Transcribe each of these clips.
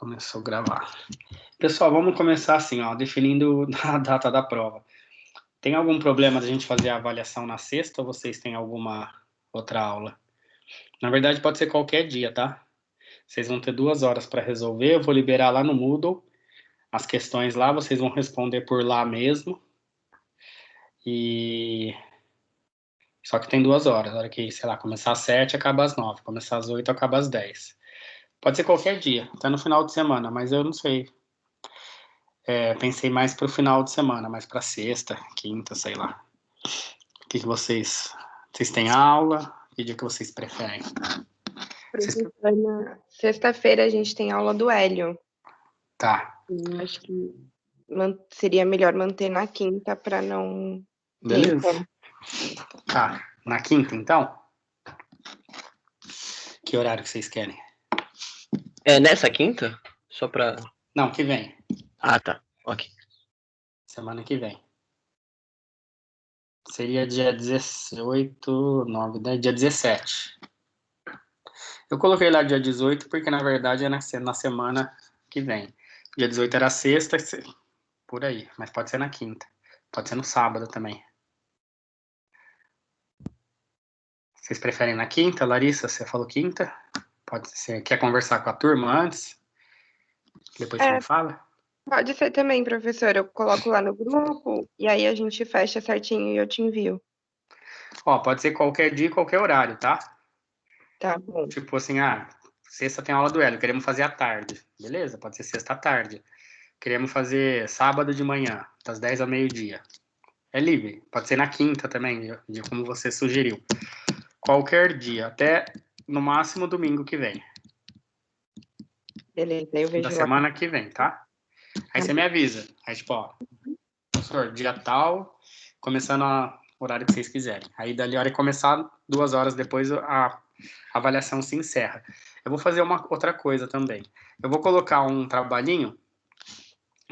Começou a gravar. Pessoal, vamos começar assim, ó, definindo a data da prova. Tem algum problema da gente fazer a avaliação na sexta ou vocês têm alguma outra aula? Na verdade, pode ser qualquer dia, tá? Vocês vão ter 2 horas para resolver. Eu vou liberar lá no Moodle as questões lá, vocês vão responder por lá mesmo. E só que tem 2 horas. A hora que, sei lá, começar às 7, acaba às 9. Começar às 8, acaba às 10. Pode ser qualquer dia, até no final de semana, mas eu não sei. Pensei mais pro final de semana, mais pra sexta, quinta, sei lá. O que vocês têm aula? Que dia que vocês preferem? Professor, na sexta-feira a gente tem aula do Hélio. Tá. Eu acho que seria melhor manter na quinta para não Beleza. Tá. Na quinta, então? Que horário que vocês querem? É nessa quinta? Só pra... Não, que vem. Ah, tá. Ok. Semana que vem. Seria dia 18, 9, 10, dia 17. Eu coloquei lá dia 18 porque, na verdade, é na semana que vem. Dia 18 era sexta, por aí. Mas pode ser na quinta. Pode ser no sábado também. Vocês preferem na quinta? Larissa, você falou quinta? Pode ser. Quer conversar com a turma antes? Depois você me fala? Pode ser também, professor. Eu coloco lá no grupo e aí a gente fecha certinho e eu te envio. Ó, pode ser qualquer dia, qualquer horário, tá? Tá bom. Tipo assim, sexta tem aula do Hélio, queremos fazer à tarde. Beleza, pode ser sexta à tarde. Queremos fazer sábado de manhã, das 10 ao meio-dia. É livre. Pode ser na quinta também, de como você sugeriu. Qualquer dia, até no máximo domingo que vem. Beleza, eu vejo Da lá. semana que vem, tá? Aí você me avisa. Aí, tipo, ó, professor, dia tal, começando o horário que vocês quiserem. Aí, dali a hora que começar, 2 horas depois, a avaliação se encerra. Eu vou fazer uma outra coisa também. Eu vou colocar um trabalhinho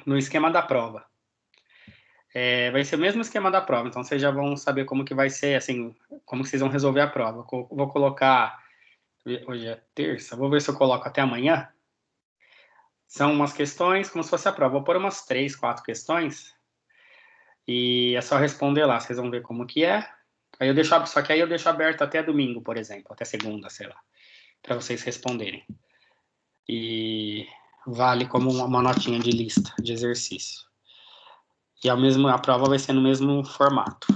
no esquema da prova. Vai ser o mesmo esquema da prova, então vocês já vão saber como que vai ser, assim, como que vocês vão resolver a prova. Vou colocar, hoje é terça, vou ver se eu coloco até amanhã. São umas questões como se fosse a prova. Vou pôr umas 3, 4 questões e é só responder lá, vocês vão ver como que é. Só que aí eu deixo aberto até domingo, por exemplo, até segunda, sei lá, para vocês responderem. E vale como uma notinha de lista de exercício. E a prova vai ser no mesmo formato.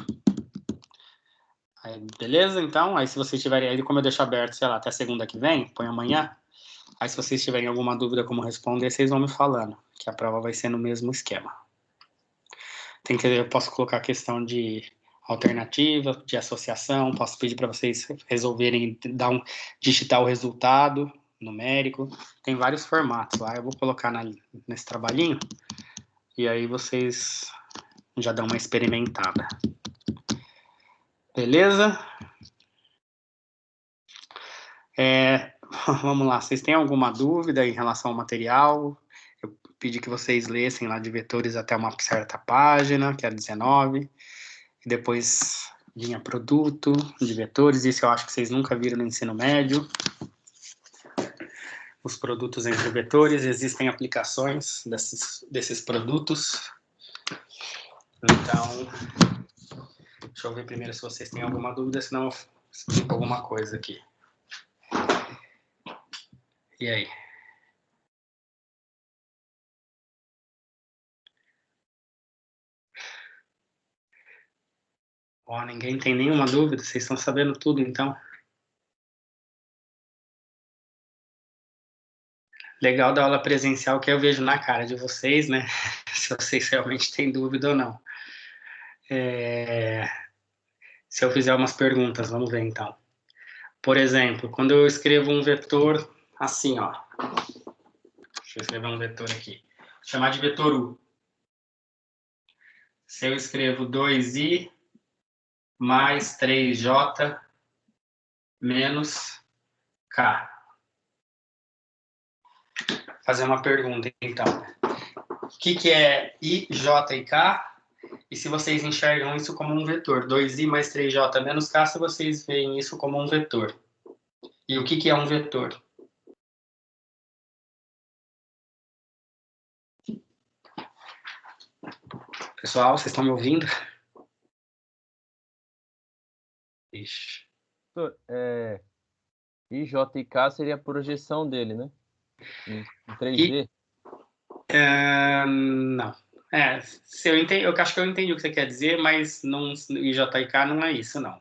Aí, beleza? Então, aí se vocês tiverem, aí como eu deixo aberto, sei lá, até segunda que vem, põe amanhã. Aí se vocês tiverem alguma dúvida como responder, vocês vão me falando, que a prova vai ser no mesmo esquema. Eu posso colocar questão de alternativa, de associação, posso pedir para vocês resolverem, digitar o resultado numérico. Tem vários formatos lá, eu vou colocar nesse trabalhinho e aí vocês já dão uma experimentada. Beleza? Vamos lá, vocês têm alguma dúvida em relação ao material? Eu pedi que vocês lessem lá de vetores até uma certa página, que é a 19, e depois vinha produto de vetores, isso eu acho que vocês nunca viram no ensino médio. Os produtos entre vetores, existem aplicações desses produtos. Então, deixa eu ver primeiro se vocês têm alguma dúvida, senão eu explico alguma coisa aqui. E aí? Ó, ninguém tem nenhuma dúvida? Vocês estão sabendo tudo, então? Legal da aula presencial que eu vejo na cara de vocês, né? Se vocês realmente têm dúvida ou não. Se eu fizer umas perguntas, vamos ver então. Por exemplo, quando eu escrevo um vetor assim, ó. Deixa eu escrever um vetor aqui. Vou chamar de vetor U. Se eu escrevo 2i mais 3j menos k. Vou fazer uma pergunta, então. O que é i, j e k? E se vocês enxergam isso como um vetor? 2i mais 3j menos k, se vocês veem isso como um vetor. E o que é um vetor? Pessoal, vocês estão me ouvindo? Ixi. IJ e K seria a projeção dele, né? Em 3D. Não. Se eu entendi, eu acho que eu entendi o que você quer dizer, mas não, IJK não é isso, não.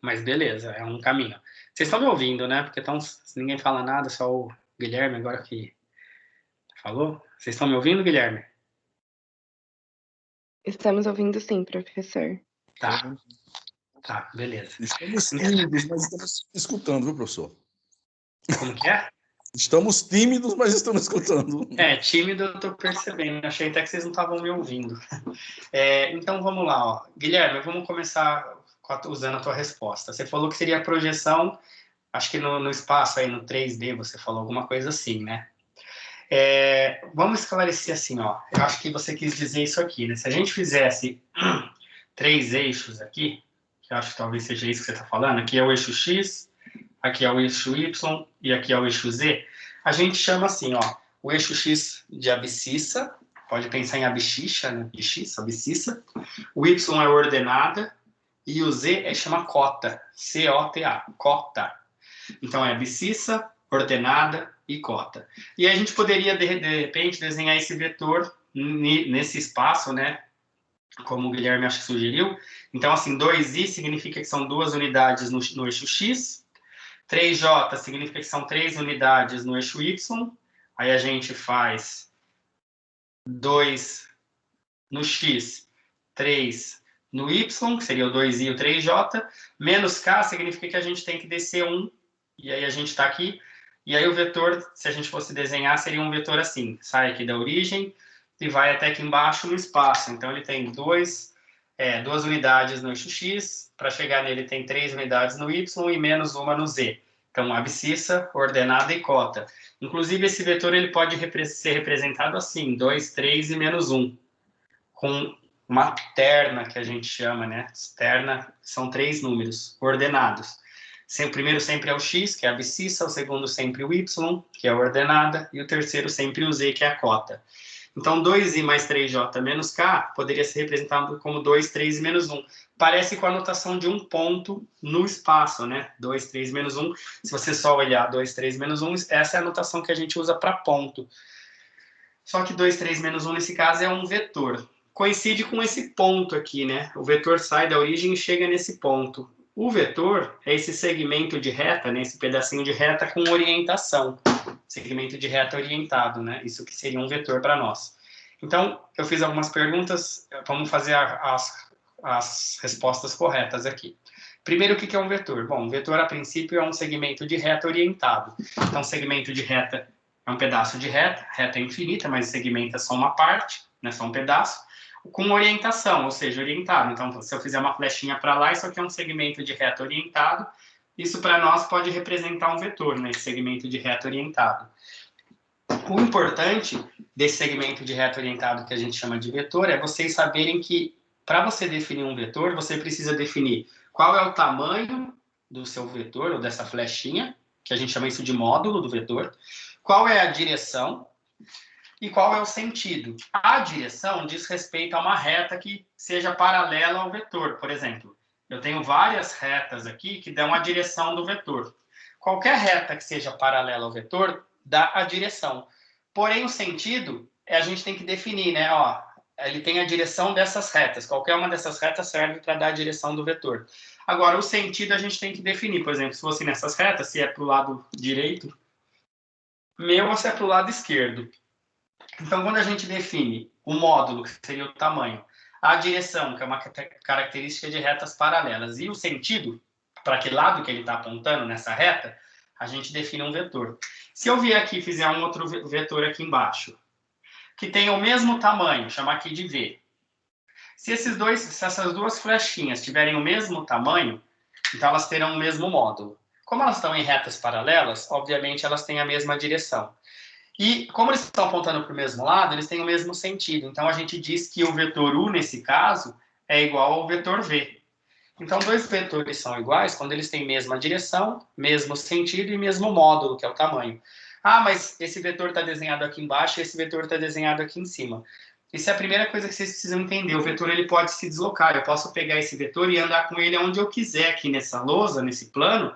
Mas beleza, é um caminho. Vocês estão me ouvindo, né? Porque ninguém fala nada, só o Guilherme agora que falou. Vocês estão me ouvindo, Guilherme? Estamos ouvindo sim, professor. Tá, beleza. Estamos tímidos, mas estamos escutando, viu, professor? Como que é? Estamos tímidos, mas estamos escutando. Tímido eu tô percebendo. Achei até que vocês não estavam me ouvindo. Então vamos lá, ó. Guilherme, vamos começar usando a tua resposta. Você falou que seria a projeção, acho que no espaço aí, no 3D, você falou alguma coisa assim, né? Vamos esclarecer assim, ó. Eu acho que você quis dizer isso aqui, né? Se a gente fizesse 3 eixos aqui, que eu acho que talvez seja isso que você está falando, aqui é o eixo X, aqui é o eixo Y e aqui é o eixo Z, a gente chama assim, ó, o eixo X de abscissa, pode pensar em abscissa, né? Abscissa. O Y é ordenada e o Z chama cota, C-O-T-A, cota. Então é abscissa, ordenada e cota. E a gente poderia, de repente, desenhar esse vetor nesse espaço, né? Como o Guilherme acho que sugeriu. Então, assim, 2i significa que são 2 unidades no eixo X, 3j significa que são 3 unidades no eixo Y, aí a gente faz 2 no X, 3 no Y, que seria o 2i e o 3j, menos k significa que a gente tem que descer 1, e aí a gente está aqui, e aí o vetor, se a gente fosse desenhar, seria um vetor assim, sai aqui da origem e vai até aqui embaixo no espaço. Então ele tem 2 unidades no eixo X, para chegar nele tem 3 unidades no Y e menos uma no Z. Então abscissa, ordenada e cota. Inclusive esse vetor ele pode ser representado assim, 2, 3 e menos 1, com uma terna que a gente chama, né? Terna são 3 números ordenados. O primeiro sempre é o X, que é a abscissa, o segundo sempre o Y, que é a ordenada, e o terceiro sempre o Z, que é a cota. Então, 2i mais 3j menos k poderia ser representado como 2, 3 e menos 1. Parece com a notação de um ponto no espaço, né? 2, 3 menos 1. Se você só olhar 2, 3 menos 1, essa é a notação que a gente usa para ponto. Só que 2, 3 menos 1 nesse caso é um vetor. Coincide com esse ponto aqui, né? O vetor sai da origem e chega nesse ponto. O vetor é esse segmento de reta, né? Esse pedacinho de reta com orientação. Segmento de reta orientado, né? Isso que seria um vetor para nós. Então, eu fiz algumas perguntas, vamos fazer as respostas corretas aqui. Primeiro, o que é um vetor? Bom, um vetor, a princípio, é um segmento de reta orientado. Então, segmento de reta é um pedaço de reta, reta é infinita, mas segmento é só uma parte, né? Só um pedaço, com orientação, ou seja, orientado. Então, se eu fizer uma flechinha para lá, isso aqui é um segmento de reta orientado. Isso, para nós, pode representar um vetor, né? Esse segmento de reta orientado. O importante desse segmento de reta orientado que a gente chama de vetor é vocês saberem que, para você definir um vetor, você precisa definir qual é o tamanho do seu vetor, ou dessa flechinha, que a gente chama isso de módulo do vetor, qual é a direção e qual é o sentido. A direção diz respeito a uma reta que seja paralela ao vetor, por exemplo. Eu tenho várias retas aqui que dão a direção do vetor. Qualquer reta que seja paralela ao vetor dá a direção. Porém, o sentido, a gente tem que definir, né? Ó, ele tem a direção dessas retas. Qualquer uma dessas retas serve para dar a direção do vetor. Agora, o sentido a gente tem que definir. Por exemplo, se fosse nessas retas, se é para o lado direito, ou se é para o lado esquerdo. Então, quando a gente define o módulo, que seria o tamanho, a direção, que é uma característica de retas paralelas, e o sentido, para que lado que ele está apontando nessa reta, a gente define um vetor. Se eu vier aqui e fizer um outro vetor aqui embaixo, que tenha o mesmo tamanho, chamar aqui de V. Se essas duas flechinhas tiverem o mesmo tamanho, então elas terão o mesmo módulo. Como elas estão em retas paralelas, obviamente elas têm a mesma direção. E como eles estão apontando para o mesmo lado, eles têm o mesmo sentido. Então, a gente diz que o vetor U, nesse caso, é igual ao vetor V. Então, dois vetores são iguais quando eles têm mesma direção, mesmo sentido e mesmo módulo, que é o tamanho. Ah, mas esse vetor está desenhado aqui embaixo e esse vetor está desenhado aqui em cima. essa é a primeira coisa que vocês precisam entender. O vetor ele pode se deslocar. Eu posso pegar esse vetor e andar com ele onde eu quiser aqui nessa lousa, nesse plano,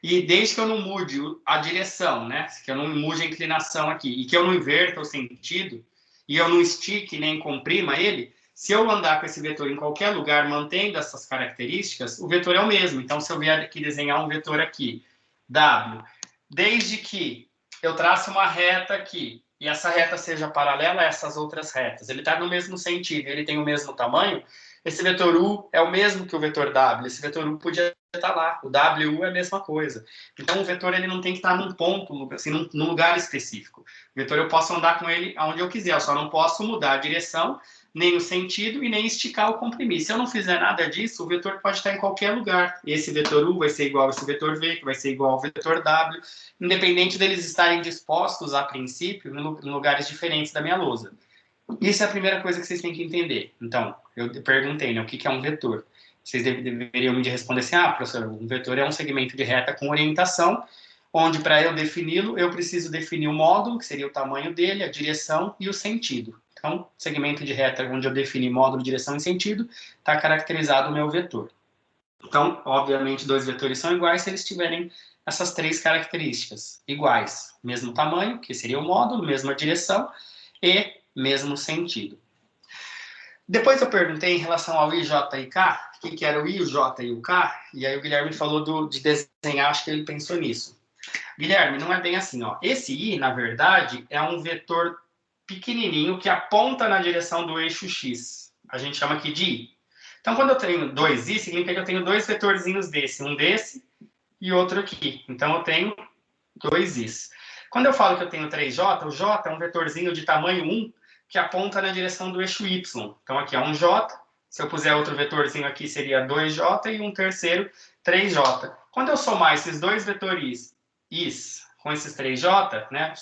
e desde que eu não mude a direção, né? Que eu não mude a inclinação aqui, e que eu não inverta o sentido, e eu não estique nem comprima ele, se eu andar com esse vetor em qualquer lugar, mantendo essas características, o vetor é o mesmo. Então, se eu vier aqui desenhar um vetor aqui, W, desde que eu trace uma reta aqui, e essa reta seja paralela a essas outras retas, ele está no mesmo sentido, ele tem o mesmo tamanho, esse vetor U é o mesmo que o vetor W, esse vetor U podia estar lá, o WU é a mesma coisa. Então, o vetor ele não tem que estar num ponto, assim, num lugar específico. O vetor eu posso andar com ele aonde eu quiser, eu só não posso mudar a direção, nem o sentido e nem esticar ou comprimir. Se eu não fizer nada disso, o vetor pode estar em qualquer lugar. Esse vetor U vai ser igual a esse vetor V, que vai ser igual ao vetor W, independente deles estarem dispostos, a princípio, em lugares diferentes da minha lousa. Isso é a primeira coisa que vocês têm que entender. Então, eu perguntei, né, o que é um vetor? Vocês deveriam me responder assim, professor, um vetor é um segmento de reta com orientação, onde para eu defini-lo, eu preciso definir o módulo, que seria o tamanho dele, a direção e o sentido. Então, segmento de reta onde eu defini módulo, direção e sentido, está caracterizado o meu vetor. Então, obviamente, dois vetores são iguais se eles tiverem essas três características iguais. Mesmo tamanho, que seria o módulo, mesma direção e mesmo sentido. Depois eu perguntei em relação ao I, J e K, o que era o I, o J e o K, e aí o Guilherme falou de desenhar, acho que ele pensou nisso. Guilherme, não é bem assim, ó. Esse I, na verdade, é um vetor pequenininho que aponta na direção do eixo X. A gente chama aqui de I. Então, quando eu tenho dois I, significa que eu tenho dois vetorzinhos desse, um desse e outro aqui. Então, eu tenho dois Is. Quando eu falo que eu tenho 3J, o J é um vetorzinho de tamanho 1 que aponta na direção do eixo Y. Então, aqui é um J. Se eu puser outro vetorzinho aqui, seria 2J e um terceiro, 3J. Quando eu somar esses dois vetores Is com esses 3J, né,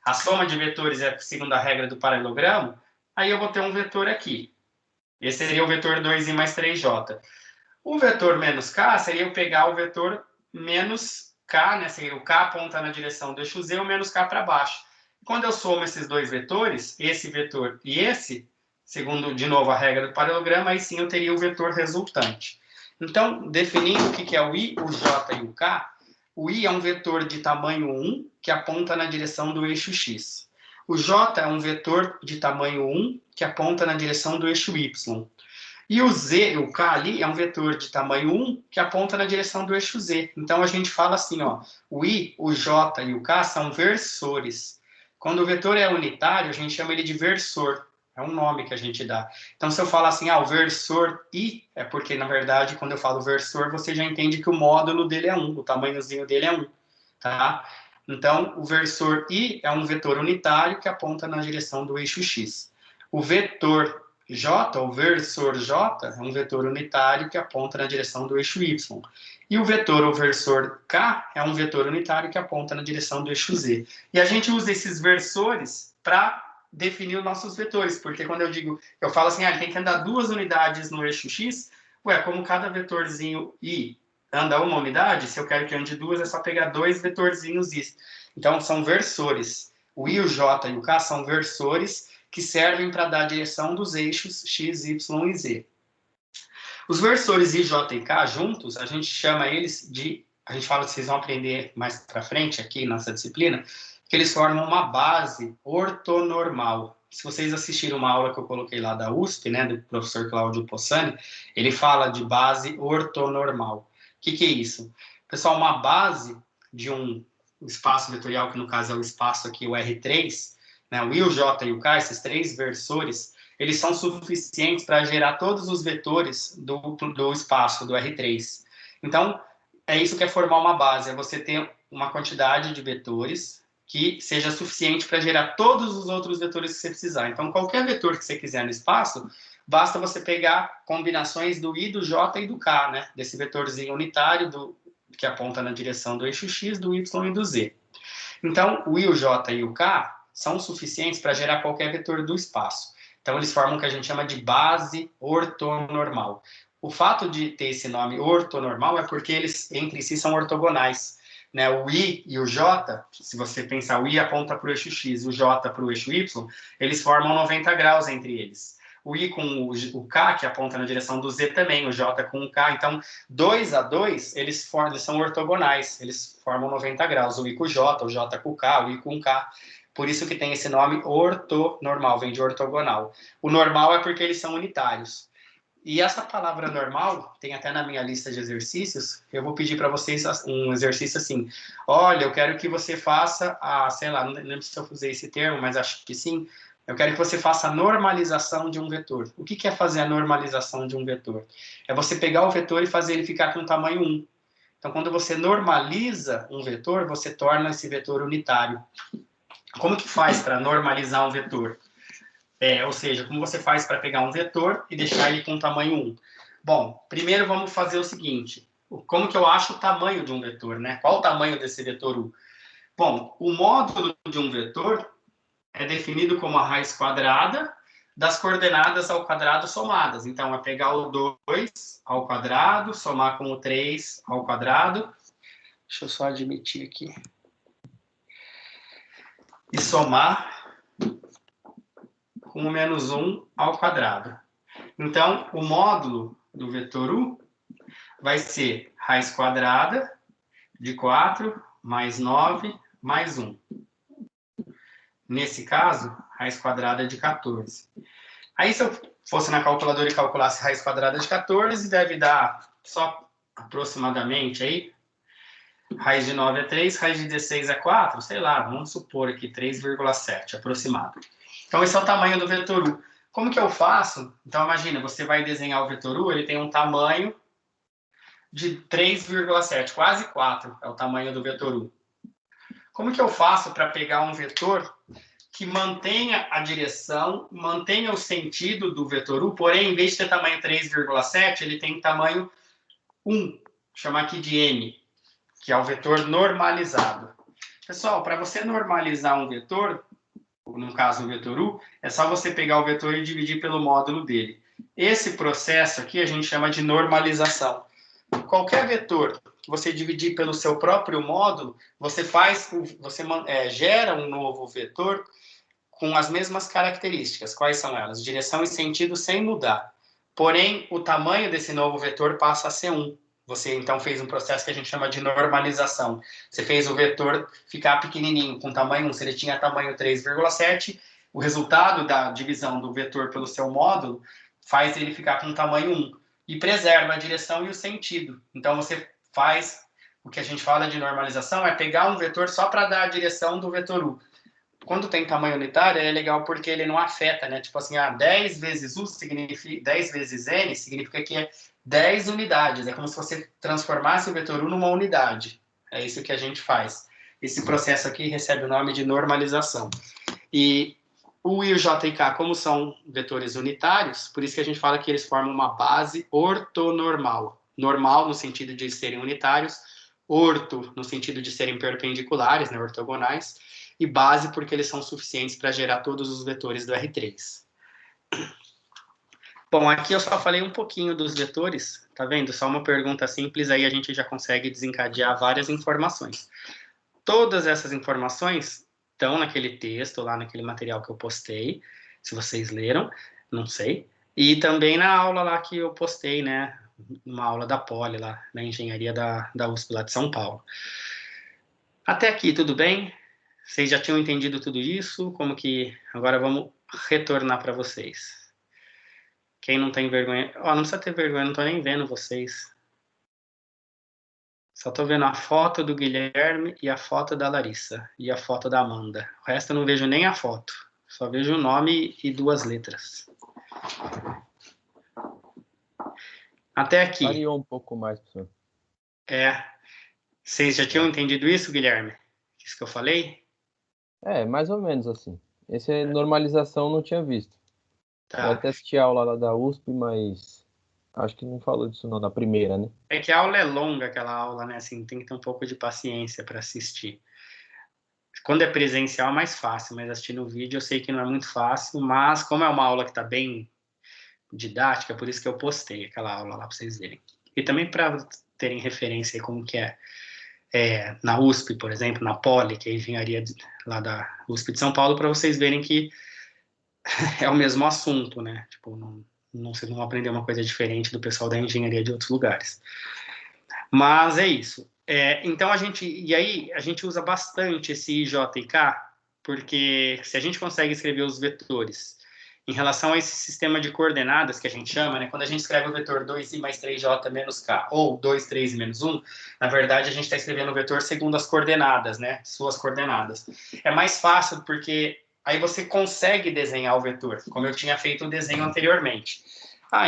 a soma de vetores é segundo a regra do paralelogramo, aí eu vou ter um vetor aqui. Esse seria o vetor 2i mais 3j. O vetor menos k seria eu pegar o vetor menos k, né? Seria o k aponta na direção do eixo z, o menos k para baixo. Quando eu somo esses dois vetores, esse vetor e esse, segundo, de novo, a regra do paralelogramo, aí sim eu teria o vetor resultante. Então, definindo o que é o i, o j e o k, o i é um vetor de tamanho 1 que aponta na direção do eixo x. O j é um vetor de tamanho 1 que aponta na direção do eixo y. E o z, o k ali, é um vetor de tamanho 1 que aponta na direção do eixo z. Então, a gente fala assim, ó, o i, o j e o k são versores. Quando o vetor é unitário, a gente chama ele de versor. É um nome que a gente dá. Então, se eu falar assim, o versor I, é porque, na verdade, quando eu falo versor, você já entende que o módulo dele é 1, o tamanhozinho dele é 1, tá? Então, o versor I é um vetor unitário que aponta na direção do eixo X. O vetor J, o versor J, é um vetor unitário que aponta na direção do eixo Y. E o vetor, o versor K, é um vetor unitário que aponta na direção do eixo Z. E a gente usa esses versores para definir os nossos vetores, porque quando eu falo assim, ele tem que andar 2 unidades no eixo X, como cada vetorzinho I anda 1 unidade, se eu quero que ande 2, é só pegar 2 vetorzinhos I. Então, são versores. O I, o J e o K são versores que servem para dar a direção dos eixos X, Y e Z. Os versores I, J e K juntos, a gente chama eles de... A gente fala que vocês vão aprender mais para frente aqui nessa disciplina, que eles formam uma base ortonormal. Se vocês assistiram uma aula que eu coloquei lá da USP, né, do professor Cláudio Possani, ele fala de base ortonormal. O que é isso? Pessoal, uma base de um espaço vetorial, que no caso é o espaço aqui, o R3, né, o I, o J e o K, esses 3 versores, eles são suficientes para gerar todos os vetores do espaço, do R3. Então, é isso que é formar uma base, é você ter uma quantidade de vetores que seja suficiente para gerar todos os outros vetores que você precisar. Então, qualquer vetor que você quiser no espaço, basta você pegar combinações do I, do J e do K, né? Desse vetorzinho unitário que aponta na direção do eixo X, do Y e do Z. Então, o I, o J e o K são suficientes para gerar qualquer vetor do espaço. Então, eles formam o que a gente chama de base ortonormal. O fato de ter esse nome ortonormal é porque eles, entre si, são ortogonais. né? O I e o J, se você pensar, o I aponta para o eixo X, o J para o eixo Y, eles formam 90 graus entre eles. O I com o K, que aponta na direção do Z também, o J com o K. Então, 2 a 2, eles são ortogonais, eles formam 90 graus. O I com o J com o K, o I com o K. Por isso que tem esse nome ortonormal, vem de ortogonal. O normal é porque eles são unitários. E essa palavra normal, tem até na minha lista de exercícios, eu vou pedir para vocês um exercício assim. Olha, eu quero que você faça sei lá, não lembro se eu usei esse termo, mas acho que sim. Eu quero que você faça a normalização de um vetor. O que é fazer a normalização de um vetor? É você pegar o vetor e fazer ele ficar com tamanho 1. Então, quando você normaliza um vetor, você torna esse vetor unitário. Como que faz para normalizar um vetor? Ou seja, como você faz para pegar um vetor e deixar ele com tamanho 1? Bom, primeiro vamos fazer o seguinte. Como que eu acho o tamanho de um vetor, né? Qual o tamanho desse vetor U? Bom, o módulo de um vetor é definido como a raiz quadrada das coordenadas ao quadrado somadas. Então, é pegar o 2 ao quadrado, somar com o 3 ao quadrado. Deixa eu só admitir aqui. E somar com o menos 1 ao quadrado. Então, o módulo do vetor U vai ser raiz quadrada de 4 mais 9 mais 1. Nesse caso, raiz quadrada de 14. Aí, se eu fosse na calculadora e calculasse raiz quadrada de 14, deve dar só aproximadamente aí, raiz de 9 é 3, raiz de 16 é 4, sei lá, vamos supor aqui 3,7 aproximado. Então, esse é o tamanho do vetor U. Como que eu faço? Então, imagina, você vai desenhar o vetor U, ele tem um tamanho de 3,7, quase 4 é o tamanho do vetor U. Como que eu faço para pegar um vetor que mantenha a direção, mantenha o sentido do vetor U, porém, em vez de ter tamanho 3,7, ele tem tamanho 1, vou chamar aqui de N, que é o vetor normalizado. Pessoal, para você normalizar um vetor, no caso o vetor U, é só você pegar o vetor e dividir pelo módulo dele. Esse processo aqui a gente chama de normalização. Qualquer vetor que você dividir pelo seu próprio módulo, você gera um novo vetor com as mesmas características. Quais são elas? Direção e sentido sem mudar. Porém, o tamanho desse novo vetor passa a ser 1. Você, então, fez um processo que a gente chama de normalização. Você fez o vetor ficar pequenininho, com tamanho 1. Se ele tinha tamanho 3,7, o resultado da divisão do vetor pelo seu módulo faz ele ficar com tamanho 1. E preserva a direção e o sentido. Então, você faz o que a gente fala de normalização, é pegar um vetor só para dar a direção do vetor U. Quando tem tamanho unitário, é legal porque ele não afeta, né? Tipo assim, 10 vezes U significa 10 vezes N significa que é 10 unidades. É como se você transformasse o vetor U numa unidade. É isso que a gente faz. Esse processo aqui recebe o nome de normalização. E o U e o J e K, como são vetores unitários, por isso que a gente fala que eles formam uma base ortonormal. Normal no sentido de serem unitários, orto no sentido de serem perpendiculares, né, ortogonais, e base porque eles são suficientes para gerar todos os vetores do R3. Bom, aqui eu só falei um pouquinho dos vetores, tá vendo? Só uma pergunta simples, aí a gente já consegue desencadear várias informações. Todas essas informações estão naquele texto, lá naquele material que eu postei, se vocês leram, não sei. E também na aula lá que eu postei, né? Uma aula da Poli, lá na engenharia da USP, lá de São Paulo. Até aqui, tudo bem? Vocês já tinham entendido tudo isso? Como que... Agora vamos retornar para vocês. Quem não tem vergonha... não precisa ter vergonha, não estou nem vendo vocês. Só estou vendo a foto do Guilherme e a foto da Larissa. E a foto da Amanda. O resto eu não vejo nem a foto. Só vejo o nome e 2 letras. Até aqui. Variou um pouco mais, professor. Vocês já tinham entendido isso, Guilherme? Isso que eu falei? Mais ou menos assim. Essa normalização eu não tinha visto. Tá. Eu até assisti a aula lá da USP, mas acho que não falou disso não, na primeira, né? É que a aula é longa, aquela aula, né? Assim, tem que ter um pouco de paciência para assistir. Quando é presencial é mais fácil, mas assistir no vídeo eu sei que não é muito fácil, mas como é uma aula que está bem didática, por isso que eu postei aquela aula lá para vocês verem. E também para terem referência aí como que é na USP, por exemplo, na Poli, que é a engenharia lá da USP de São Paulo, para vocês verem que é o mesmo assunto, né? Tipo, vocês não vão aprender uma coisa diferente do pessoal da engenharia de outros lugares. Mas é isso. Então, a gente usa bastante esse IJ e K, porque se a gente consegue escrever os vetores em relação a esse sistema de coordenadas que a gente chama, né? Quando a gente escreve o vetor 2i mais 3j menos k, ou 2, 3 menos 1, na verdade, a gente está escrevendo o vetor segundo as coordenadas, né? Suas coordenadas. É mais fácil porque aí você consegue desenhar o vetor, como eu tinha feito o desenho anteriormente.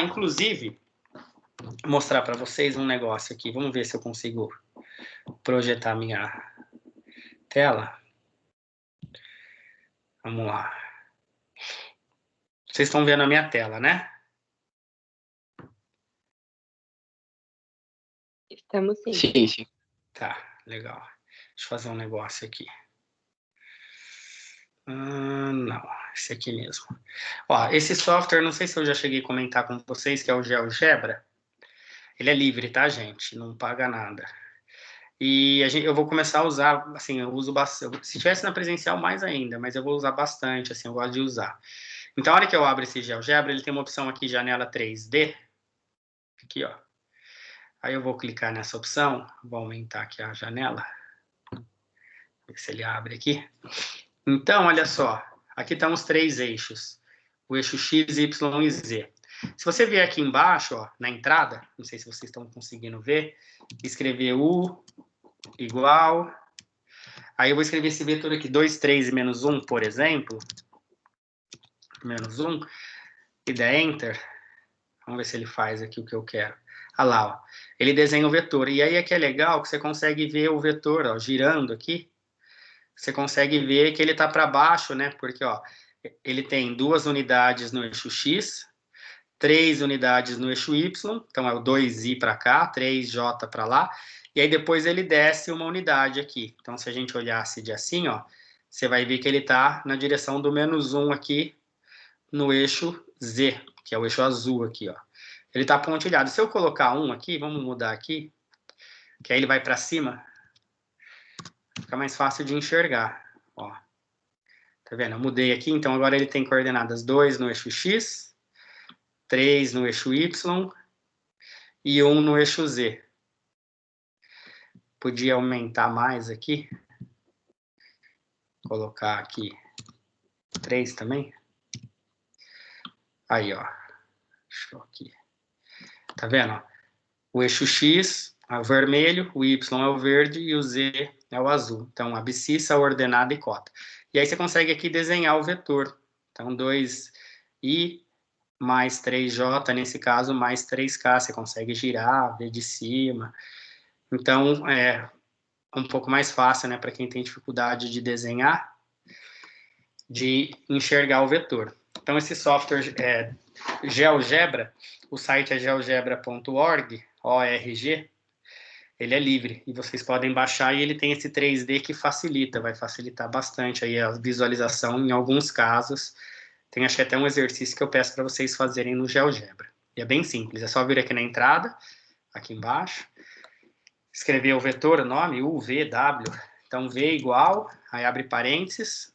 Inclusive, vou mostrar para vocês um negócio aqui. Vamos ver se eu consigo projetar minha tela. Vamos lá. Vocês estão vendo a minha tela, né? Estamos sim. Sim, sim. Tá, legal. Deixa eu fazer um negócio aqui. Não, esse aqui mesmo. Ó, esse software, não sei se eu já cheguei a comentar com vocês, que é o GeoGebra. Ele é livre, tá, gente? Não paga nada. E eu vou começar a usar, assim, eu uso bastante. Se tivesse na presencial, mais ainda, mas eu vou usar bastante, assim, eu gosto de usar. Então, a hora que eu abro esse GeoGebra, ele tem uma opção aqui, janela 3D. Aqui, ó. Aí eu vou clicar nessa opção, vou aumentar aqui a janela. Ver se ele abre aqui. Então, olha só. Aqui estão os 3 eixos. O eixo X, Y e Z. Se você vier aqui embaixo, ó, na entrada, não sei se vocês estão conseguindo ver, escrever U igual. Aí eu vou escrever esse vetor aqui, 2, 3 e menos 1, por exemplo. Menos 1. E der Enter. Vamos ver se ele faz aqui o que eu quero. Olha lá, ó. Ele desenha o vetor. E aí é que é legal que você consegue ver o vetor, ó, girando aqui. Você consegue ver que ele está para baixo, né? Porque, ó, ele tem 2 unidades no eixo X, 3 unidades no eixo Y, então é o 2i para cá, 3j para lá, e aí depois ele desce uma unidade aqui. Então, se a gente olhasse de assim, ó, você vai ver que ele está na direção do menos 1 aqui no eixo Z, que é o eixo azul aqui, ó. Ele está pontilhado. Se eu colocar 1 aqui, vamos mudar aqui, que aí ele vai para cima, fica mais fácil de enxergar, ó. Tá vendo? Eu mudei aqui, então agora ele tem coordenadas 2 no eixo X, 3 no eixo Y e 1 no eixo Z. Podia aumentar mais aqui. Colocar aqui 3 também. Aí, ó. Deixa eu aqui. Tá vendo? O eixo X é o vermelho, o Y é o verde e o Z é o azul. Então, abscissa, ordenada e cota. E aí você consegue aqui desenhar o vetor. Então, 2i mais 3j, nesse caso, mais 3k. Você consegue girar, ver de cima. Então, é um pouco mais fácil, né, para quem tem dificuldade de desenhar, de enxergar o vetor. Então, esse software é GeoGebra, o site é geogebra.org, ORG, ele é livre e vocês podem baixar e ele tem esse 3D que facilita, vai facilitar bastante aí a visualização em alguns casos. Tem acho que até um exercício que eu peço para vocês fazerem no GeoGebra. E é bem simples, é só vir aqui na entrada, aqui embaixo, escrever o vetor, o nome, U, V, W. Então, V igual, aí abre parênteses,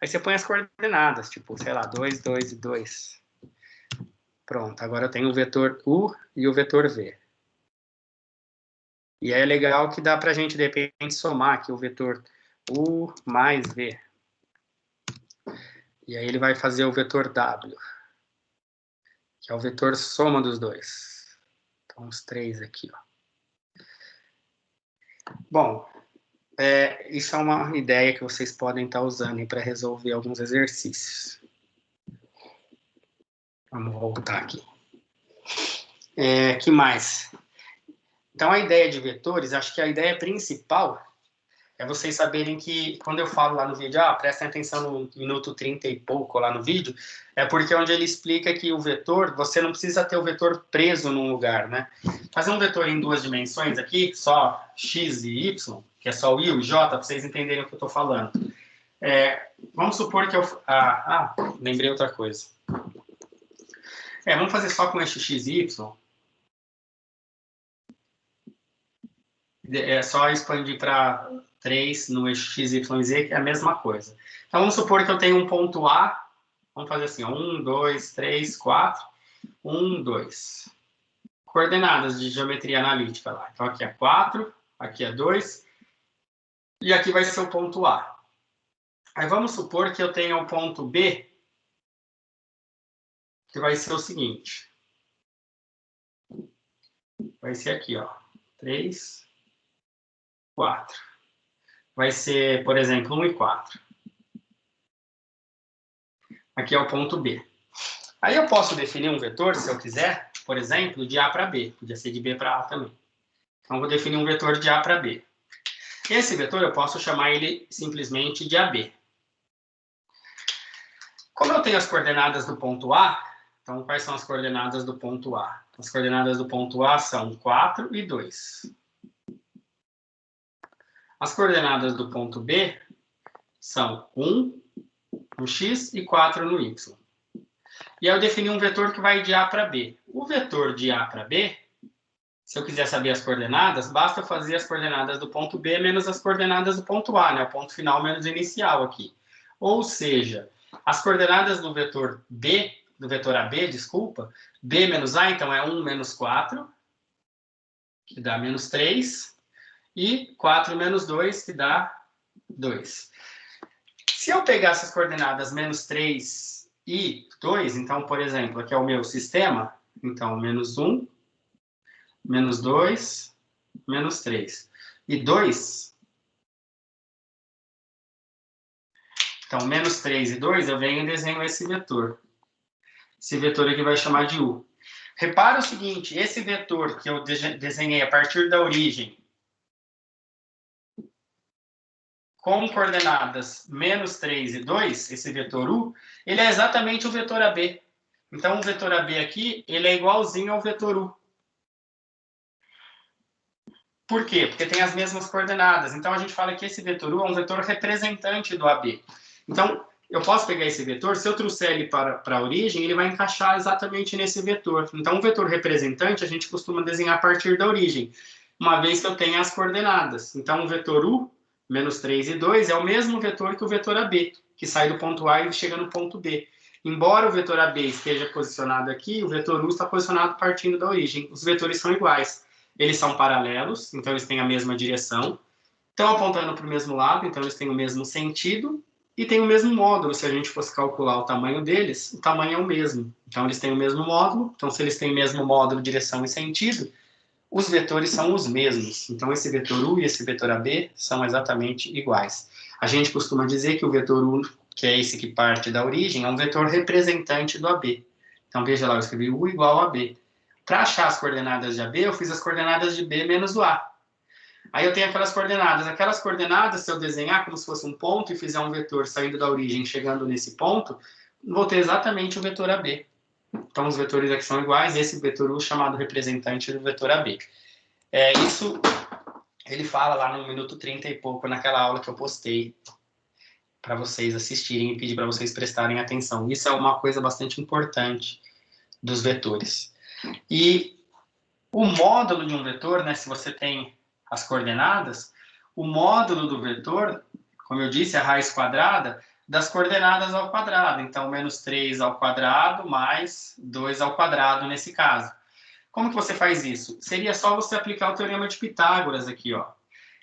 aí você põe as coordenadas, tipo, sei lá, 2, 2 e 2. Pronto, agora eu tenho o vetor U e o vetor V. E aí é legal que dá pra gente, de repente, somar aqui o vetor U mais V. E aí ele vai fazer o vetor W, que é o vetor soma dos dois. Então, os 3 aqui, ó. Bom, isso é uma ideia que vocês podem estar usando para resolver alguns exercícios. Vamos voltar aqui. Que mais? Então, a ideia de vetores, acho que a ideia principal é vocês saberem que, quando eu falo lá no vídeo, prestem atenção no minuto 30 e pouco lá no vídeo, é porque onde ele explica que o vetor, você não precisa ter o vetor preso num lugar, né? Fazer um vetor em 2 dimensões aqui, só x e y, que é só o i e o j, para vocês entenderem o que eu estou falando. Vamos supor que eu... lembrei outra coisa. Vamos fazer só com eixo x e y. é só expandir para 3 no eixo x, y, z, que é a mesma coisa. Então, vamos supor que eu tenho um ponto A, vamos fazer assim, 1, 2, 3, 4, 1, 2. Coordenadas de geometria analítica lá. Então, aqui é 4, aqui é 2, e aqui vai ser o ponto A. Aí, vamos supor que eu tenha o ponto B, que vai ser o seguinte. Vai ser aqui, ó, 3, 4. Vai ser, por exemplo, 1 e 4. Aqui é o ponto B. Aí eu posso definir um vetor, se eu quiser, por exemplo, de A para B. Podia ser de B para A também. Então, eu vou definir um vetor de A para B. Esse vetor eu posso chamar ele simplesmente de AB. Como eu tenho as coordenadas do ponto A, então quais são as coordenadas do ponto A? As coordenadas do ponto A são 4 e 2. As coordenadas do ponto B são 1 no x e 4 no y. E aí eu defini um vetor que vai de A para B. O vetor de A para B, se eu quiser saber as coordenadas, basta eu fazer as coordenadas do ponto B menos as coordenadas do ponto A, né? O ponto final menos o inicial aqui. Ou seja, as coordenadas do vetor B, do vetor AB, desculpa, B menos A, então é 1 menos 4, que dá menos 3, e 4 menos 2, que dá 2. Se eu pegar essas coordenadas menos 3 e 2, então, por exemplo, aqui é o meu sistema, então, menos 1, menos 2, menos 3. E 2, então, menos 3 e 2, eu venho e desenho esse vetor. Esse vetor aqui vai chamar de U. Repara o seguinte, esse vetor que eu desenhei a partir da origem, com coordenadas menos 3 e 2, esse vetor U, ele é exatamente o vetor AB. Então, o vetor AB aqui, ele é igualzinho ao vetor U. Por quê? Porque tem as mesmas coordenadas. Então, a gente fala que esse vetor U é um vetor representante do AB. Então, eu posso pegar esse vetor, se eu trouxer ele para a origem, ele vai encaixar exatamente nesse vetor. Então, o vetor representante, a gente costuma desenhar a partir da origem, uma vez que eu tenha as coordenadas. Então, o vetor U, menos 3 e 2, é o mesmo vetor que o vetor AB, que sai do ponto A e chega no ponto B. Embora o vetor AB esteja posicionado aqui, o vetor U está posicionado partindo da origem. Os vetores são iguais. Eles são paralelos, então eles têm a mesma direção. Estão apontando para o mesmo lado, então eles têm o mesmo sentido. E tem o mesmo módulo, se a gente fosse calcular o tamanho deles, o tamanho é o mesmo. Então, eles têm o mesmo módulo. Então, se eles têm o mesmo módulo, direção e sentido, os vetores são os mesmos. Então, esse vetor U e esse vetor AB são exatamente iguais. A gente costuma dizer que o vetor U, que é esse que parte da origem, é um vetor representante do AB. Então, veja lá, eu escrevi U igual a AB. Para achar as coordenadas de AB, eu fiz as coordenadas de B menos do A. Aí eu tenho aquelas coordenadas. Aquelas coordenadas, se eu desenhar como se fosse um ponto e fizer um vetor saindo da origem, chegando nesse ponto, vou ter exatamente o vetor AB. Então, os vetores aqui são iguais, e esse vetor U chamado representante do vetor AB. Isso ele fala lá no minuto 30 e pouco, naquela aula que eu postei para vocês assistirem e pedir para vocês prestarem atenção. Isso é uma coisa bastante importante dos vetores. E o módulo de um vetor, né, se você tem as coordenadas, o módulo do vetor, como eu disse, é a raiz quadrada das coordenadas ao quadrado. Então, menos 3 ao quadrado mais 2 ao quadrado nesse caso. Como que você faz isso? Seria só você aplicar o teorema de Pitágoras aqui, ó.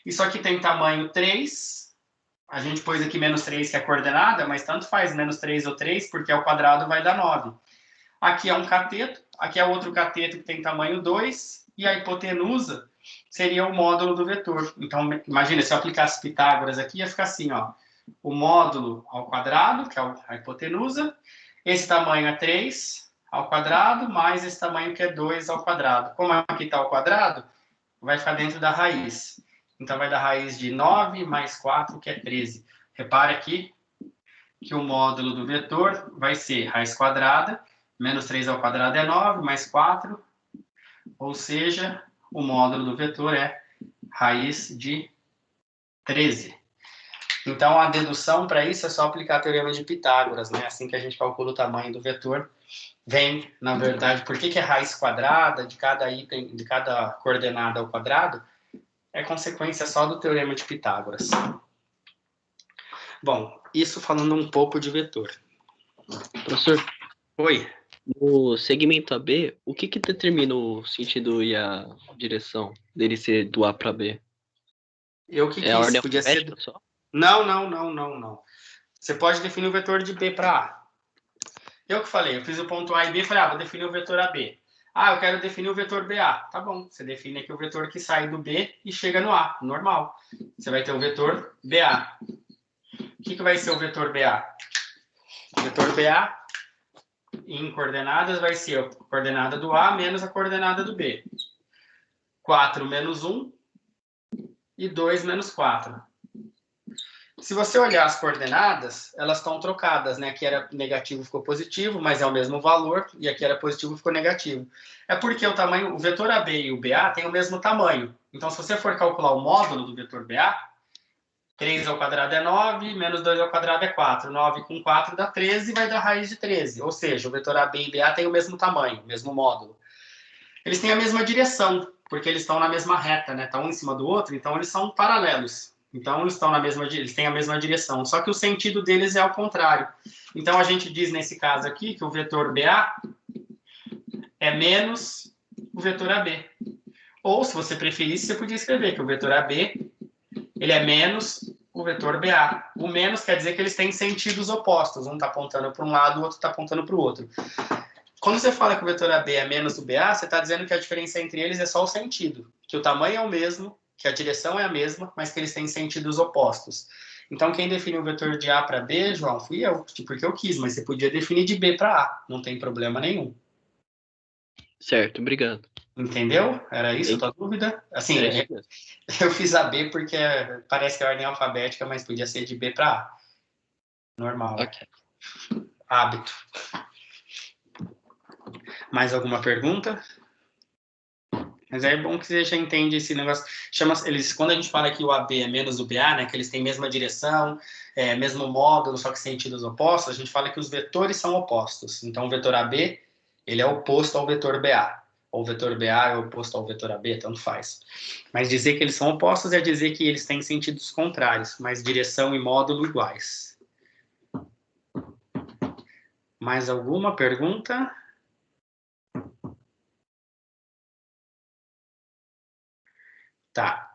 Isso aqui tem tamanho 3. A gente pôs aqui menos 3, que é a coordenada, mas tanto faz menos 3 ou 3, porque ao quadrado vai dar 9. Aqui é um cateto, aqui é outro cateto que tem tamanho 2, e a hipotenusa seria o módulo do vetor. Então, imagina, se eu aplicasse Pitágoras aqui, ia ficar assim, ó. O módulo ao quadrado, que é a hipotenusa, esse tamanho é 3 ao quadrado, mais esse tamanho que é 2 ao quadrado. Como aqui está ao quadrado, vai ficar dentro da raiz. Então, vai dar raiz de 9 mais 4, que é 13. Repare aqui que o módulo do vetor vai ser raiz quadrada, menos 3 ao quadrado é 9, mais 4, ou seja, o módulo do vetor é raiz de 13. Então, a dedução para isso é só aplicar o teorema de Pitágoras, né? Assim que a gente calcula o tamanho do vetor, vem, na verdade, por que é raiz quadrada de cada item, de cada coordenada ao quadrado? é consequência só do Teorema de Pitágoras. Bom, isso falando um pouco de vetor. Professor, Oi. no segmento AB, o que determina o sentido e a direção dele ser do A para B? Eu que É a quis, ordem podia ser... alfabética só? Não. Você pode definir o vetor de B para A. Eu que falei, eu fiz o ponto A e B, falei, vou definir o vetor AB. Eu quero definir o vetor BA. Tá bom, você define aqui o vetor que sai do B e chega no A, normal. Você vai ter o vetor BA. O que vai ser o vetor BA? O vetor BA, em coordenadas, vai ser a coordenada do A menos a coordenada do B. 4 menos 1 e 2 menos 4. Se você olhar as coordenadas, elas estão trocadas, né? Aqui era negativo, ficou positivo, mas é o mesmo valor, e aqui era positivo, ficou negativo. É porque o tamanho, o vetor AB e o BA têm o mesmo tamanho. Então, se você for calcular o módulo do vetor BA, 3 ao quadrado é 9, menos 2 ao quadrado é 4. 9 com 4 dá 13 e vai dar raiz de 13. Ou seja, o vetor AB e BA têm o mesmo tamanho, o mesmo módulo. Eles têm a mesma direção, porque eles estão na mesma reta, né? Estão um em cima do outro, então eles são paralelos. Então, eles têm a mesma direção, só que o sentido deles é ao contrário. Então, a gente diz nesse caso aqui que o vetor BA é menos o vetor AB. Ou, se você preferisse, você podia escrever que o vetor AB ele é menos o vetor BA. O menos quer dizer que eles têm sentidos opostos. Um está apontando para um lado, o outro está apontando para o outro. Quando você fala que o vetor AB é menos o BA, você está dizendo que a diferença entre eles é só o sentido. Que o tamanho é o mesmo, que a direção é a mesma, mas que eles têm sentidos opostos. Então, quem definiu o vetor de A para B, João, fui eu, porque eu quis, mas você podia definir de B para A, não tem problema nenhum. Certo, obrigado. Entendeu? Era isso a tua dúvida? Assim, eu fiz a B porque parece que é a ordem alfabética, mas podia ser de B para A. Normal. Ok. Hábito. Mais alguma pergunta? Mas é bom que você já entende esse negócio. Quando a gente fala que o AB é menos o BA, né, que eles têm mesma direção, mesmo módulo, só que sentidos opostos, a gente fala que os vetores são opostos. Então, o vetor AB ele é oposto ao vetor BA. Ou o vetor BA é oposto ao vetor AB, tanto faz. Mas dizer que eles são opostos é dizer que eles têm sentidos contrários, mas direção e módulo iguais. Mais alguma pergunta? Tá.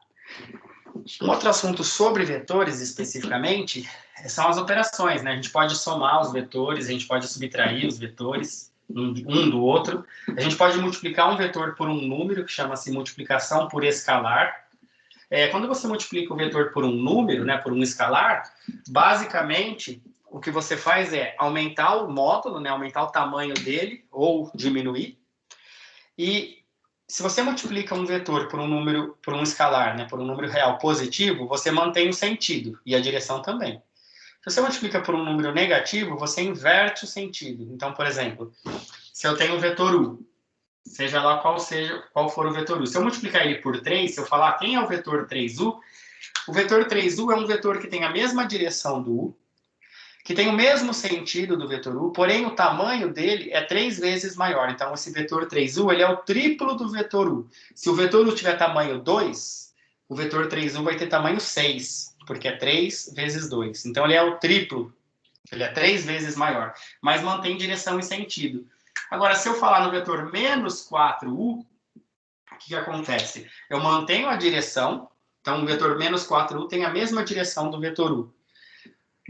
Um outro assunto sobre vetores, especificamente, são as operações, né? A gente pode somar os vetores, a gente pode subtrair os vetores um do outro. A gente pode multiplicar um vetor por um número, que chama-se multiplicação por escalar. Quando você multiplica o vetor por um número, né, por um escalar, basicamente, o que você faz é aumentar o módulo, né, aumentar o tamanho dele, ou diminuir. E se você multiplica um vetor por um número, por um escalar, né, por um número real positivo, você mantém o sentido e a direção também. Se você multiplica por um número negativo, você inverte o sentido. Então, por exemplo, se eu tenho um vetor U, seja lá qual for o vetor U, se eu multiplicar ele por 3, se eu falar quem é o vetor 3U, o vetor 3U é um vetor que tem a mesma direção do U, que tem o mesmo sentido do vetor U, porém o tamanho dele é 3 vezes maior. Então, esse vetor 3U ele é o triplo do vetor U. Se o vetor U tiver tamanho 2, o vetor 3U vai ter tamanho 6, porque é 3 vezes 2. Então, ele é o triplo, ele é 3 vezes maior, mas mantém direção e sentido. Agora, se eu falar no vetor menos 4U, o que acontece? Eu mantenho a direção, então o vetor menos 4U tem a mesma direção do vetor U.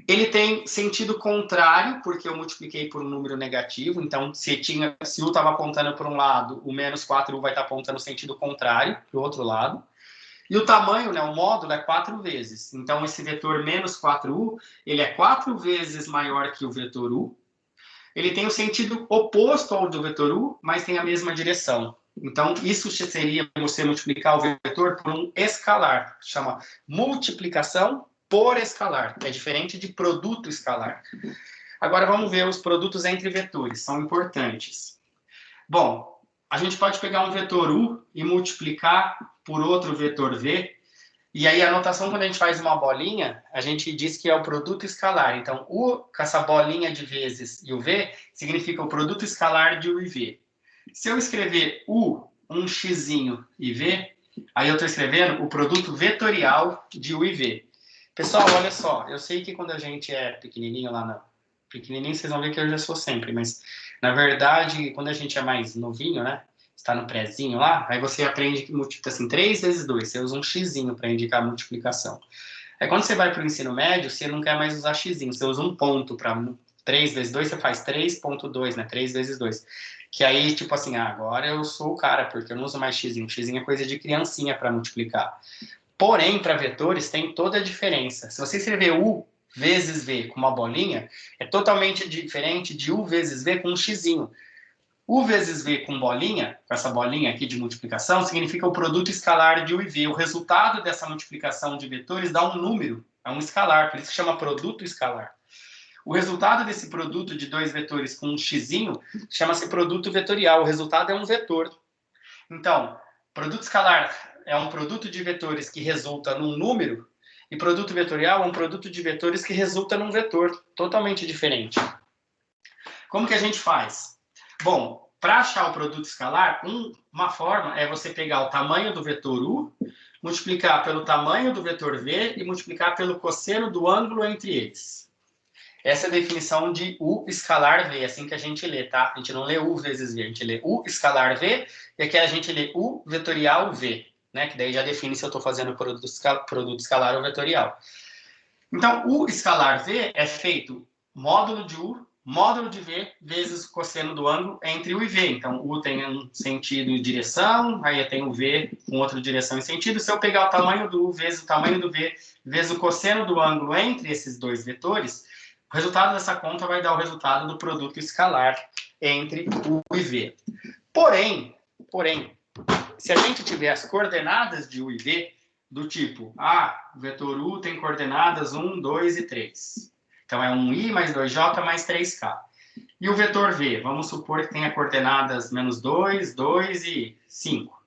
Ele tem sentido contrário, porque eu multipliquei por um número negativo. Então, se U estava apontando para um lado, o menos 4U vai estar apontando sentido contrário, para o outro lado. E o tamanho, né, o módulo, é 4 vezes. Então, esse vetor menos 4U, ele é 4 vezes maior que o vetor U. Ele tem o sentido oposto ao do vetor U, mas tem a mesma direção. Então, isso seria você multiplicar o vetor por um escalar, que chama multiplicação por escalar, que é diferente de produto escalar. Agora vamos ver os produtos entre vetores, são importantes. Bom, a gente pode pegar um vetor U e multiplicar por outro vetor V, e aí a notação quando a gente faz uma bolinha, a gente diz que é o produto escalar. Então, U com essa bolinha de vezes e o V significa o produto escalar de U e V. Se eu escrever U, um xzinho e V, Aí eu estou escrevendo o produto vetorial de U e V. Pessoal, olha só, eu sei que quando a gente é pequenininho lá na... Pequenininho, vocês vão ver que eu já sou sempre, mas na verdade, quando a gente é mais novinho, né? Está no prézinho lá, aí você aprende que multiplica assim, 3 vezes 2, você usa um xizinho para indicar a multiplicação. Aí quando você vai para o ensino médio, você não quer mais usar xizinho, você usa um ponto para 3 vezes 2, você faz 3,2, né? 3 vezes 2. Que aí, tipo assim, agora eu sou o cara, porque eu não uso mais xizinho. Xizinho é coisa de criancinha para multiplicar. Porém, para vetores tem toda a diferença. Se você escrever U vezes V com uma bolinha, é totalmente diferente de U vezes V com um xizinho. U vezes V com bolinha, com essa bolinha aqui de multiplicação, significa o produto escalar de U e V. O resultado dessa multiplicação de vetores dá um número, é um escalar, por isso que chama produto escalar. O resultado desse produto de dois vetores com um xizinho chama-se produto vetorial. O resultado é um vetor. Então, produto escalar é um produto de vetores que resulta num número, e produto vetorial é um produto de vetores que resulta num vetor, totalmente diferente. Como que a gente faz? Bom, para achar o produto escalar, uma forma é você pegar o tamanho do vetor U, multiplicar pelo tamanho do vetor V e multiplicar pelo cosseno do ângulo entre eles. Essa é a definição de U escalar V, assim que a gente lê, tá? A gente não lê U vezes V, a gente lê U escalar V, e aqui a gente lê U vetorial V, né? Que daí já define se eu estou fazendo produto escalar ou vetorial. Então, U escalar V é feito módulo de U, módulo de V, vezes o cosseno do ângulo entre U e V. Então, U tem um sentido e direção, aí tem o V com outra direção e sentido. Se eu pegar o tamanho do U vezes o tamanho do V, vezes o cosseno do ângulo entre esses dois vetores, o resultado dessa conta vai dar o resultado do produto escalar entre U e V. Porém, se a gente tiver as coordenadas de U e V, do tipo, o vetor U tem coordenadas 1, 2 e 3. Então, é 1i mais 2j mais 3k. E o vetor V, vamos supor que tenha coordenadas menos 2, 2 e 5.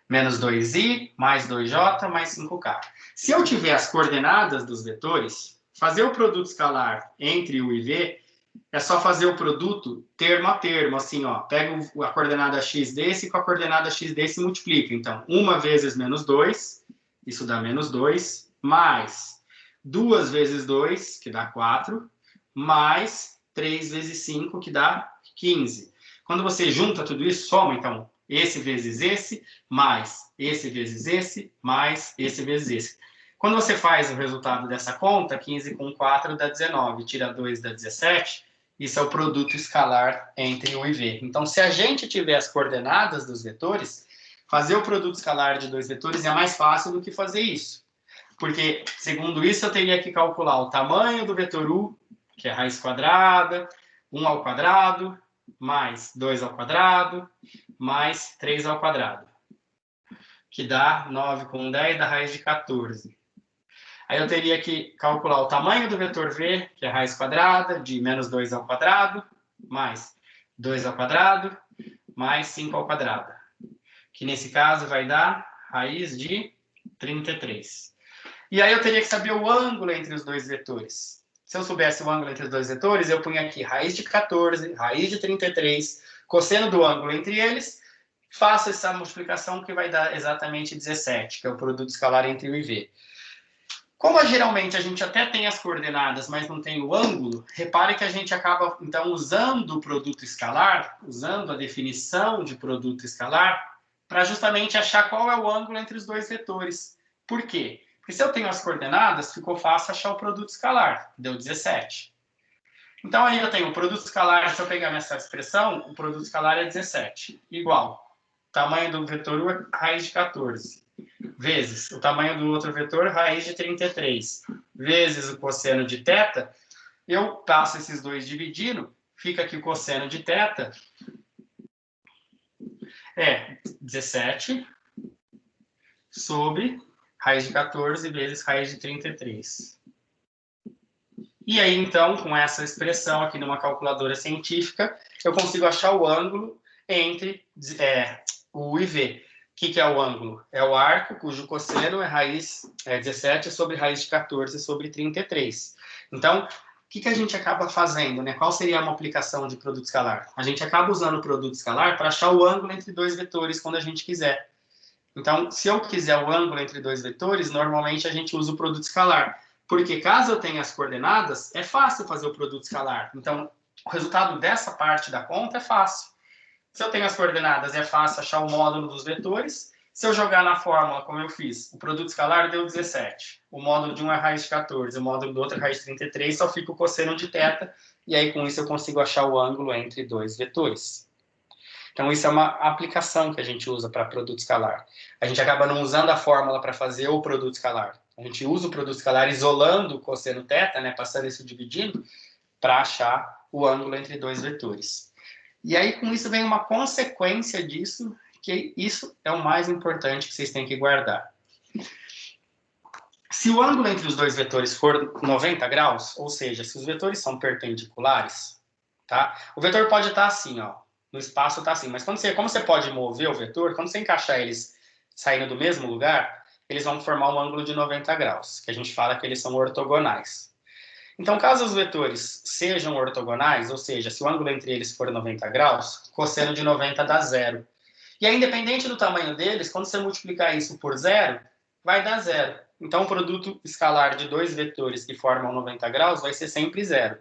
Menos 2i mais 2j mais 5k. Se eu tiver as coordenadas dos vetores, fazer o produto escalar entre U e V é só fazer o produto termo a termo, assim, ó. Pega a coordenada x desse com a coordenada x desse e multiplica. Então, 1 vezes menos 2, isso dá menos 2, mais 2 vezes 2, que dá 4, mais 3 vezes 5, que dá 15. Quando você junta tudo isso, soma, então, esse vezes esse, mais esse vezes esse, mais esse vezes esse. Quando você faz o resultado dessa conta, 15 com 4 dá 19, tira 2 dá 17, isso é o produto escalar entre U e V. Então, se a gente tiver as coordenadas dos vetores, fazer o produto escalar de dois vetores é mais fácil do que fazer isso. Porque, segundo isso, eu teria que calcular o tamanho do vetor U, que é raiz quadrada, 1 ao quadrado, mais 2 ao quadrado, mais 3 ao quadrado, que dá 9 com 10 da raiz de 14. Aí eu teria que calcular o tamanho do vetor V, que é a raiz quadrada, de menos 2 ao quadrado, mais 2 ao quadrado, mais 5 ao quadrado. Que nesse caso vai dar raiz de 33. E aí eu teria que saber o ângulo entre os dois vetores. Se eu soubesse o ângulo entre os dois vetores, eu punha aqui raiz de 14, raiz de 33, cosseno do ângulo entre eles, faço essa multiplicação que vai dar exatamente 17, que é o produto escalar entre U e V. Como geralmente a gente até tem as coordenadas, mas não tem o ângulo, repare que a gente acaba, então, usando o produto escalar, usando a definição de produto escalar, para justamente achar qual é o ângulo entre os dois vetores. Por quê? Porque se eu tenho as coordenadas, ficou fácil achar o produto escalar, deu 17. Então, aí eu tenho o produto escalar, se eu pegar nessa expressão, o produto escalar é 17, igual. Tamanho do vetor U é raiz de 14. Vezes o tamanho do outro vetor, raiz de 33, vezes o cosseno de θ, eu passo esses dois dividindo, fica aqui o cosseno de θ, é 17 sobre raiz de 14 vezes raiz de 33. E aí, então, com essa expressão aqui numa calculadora científica, eu consigo achar o ângulo entre U e V. O que é o ângulo? É o arco cujo cosseno é raiz 17 sobre raiz de 14 sobre 33. Então, o que a gente acaba fazendo, né? Qual seria uma aplicação de produto escalar? A gente acaba usando o produto escalar para achar o ângulo entre dois vetores quando a gente quiser. Então, se eu quiser o ângulo entre dois vetores, normalmente a gente usa o produto escalar. Porque caso eu tenha as coordenadas, é fácil fazer o produto escalar. Então, o resultado dessa parte da conta é fácil. Se eu tenho as coordenadas, é fácil achar o módulo dos vetores. Se eu jogar na fórmula, como eu fiz, o produto escalar deu 17. O módulo de um é raiz de 14, o módulo do outro é raiz de 33, só fica o cosseno de θ. E aí, com isso, eu consigo achar o ângulo entre dois vetores. Então, isso é uma aplicação que a gente usa para produto escalar. A gente acaba não usando a fórmula para fazer o produto escalar. A gente usa o produto escalar isolando o cosseno θ, né, passando isso dividindo, para achar o ângulo entre dois vetores. E aí, com isso, vem uma consequência disso, que isso é o mais importante que vocês têm que guardar. Se o ângulo entre os dois vetores for 90 graus, ou seja, se os vetores são perpendiculares, tá? O vetor pode estar assim, ó. No espaço está assim, mas como você pode mover o vetor, quando você encaixar eles saindo do mesmo lugar, eles vão formar um ângulo de 90 graus, que a gente fala que eles são ortogonais. Então, caso os vetores sejam ortogonais, ou seja, se o ângulo entre eles for 90 graus, cosseno de 90 dá zero. E aí, independente do tamanho deles, quando você multiplicar isso por zero, vai dar zero. Então, o produto escalar de dois vetores que formam 90 graus vai ser sempre zero.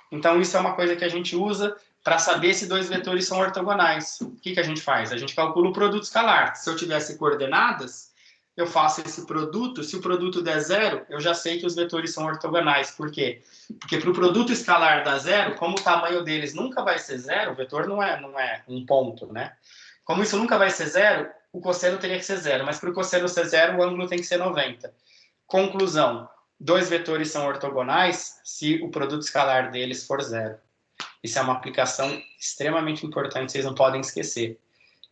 Então, isso é uma coisa que a gente usa para saber se dois vetores são ortogonais. O que a gente faz? A gente calcula o produto escalar. Se eu tivesse coordenadas, eu faço esse produto. Se o produto der zero, eu já sei que os vetores são ortogonais. Por quê? Porque para o produto escalar dar zero, como o tamanho deles nunca vai ser zero, o vetor não é um ponto, né? Como isso nunca vai ser zero, o cosseno teria que ser zero. Mas para o cosseno ser zero, o ângulo tem que ser 90. Conclusão. Dois vetores são ortogonais se o produto escalar deles for zero. Isso é uma aplicação extremamente importante, vocês não podem esquecer.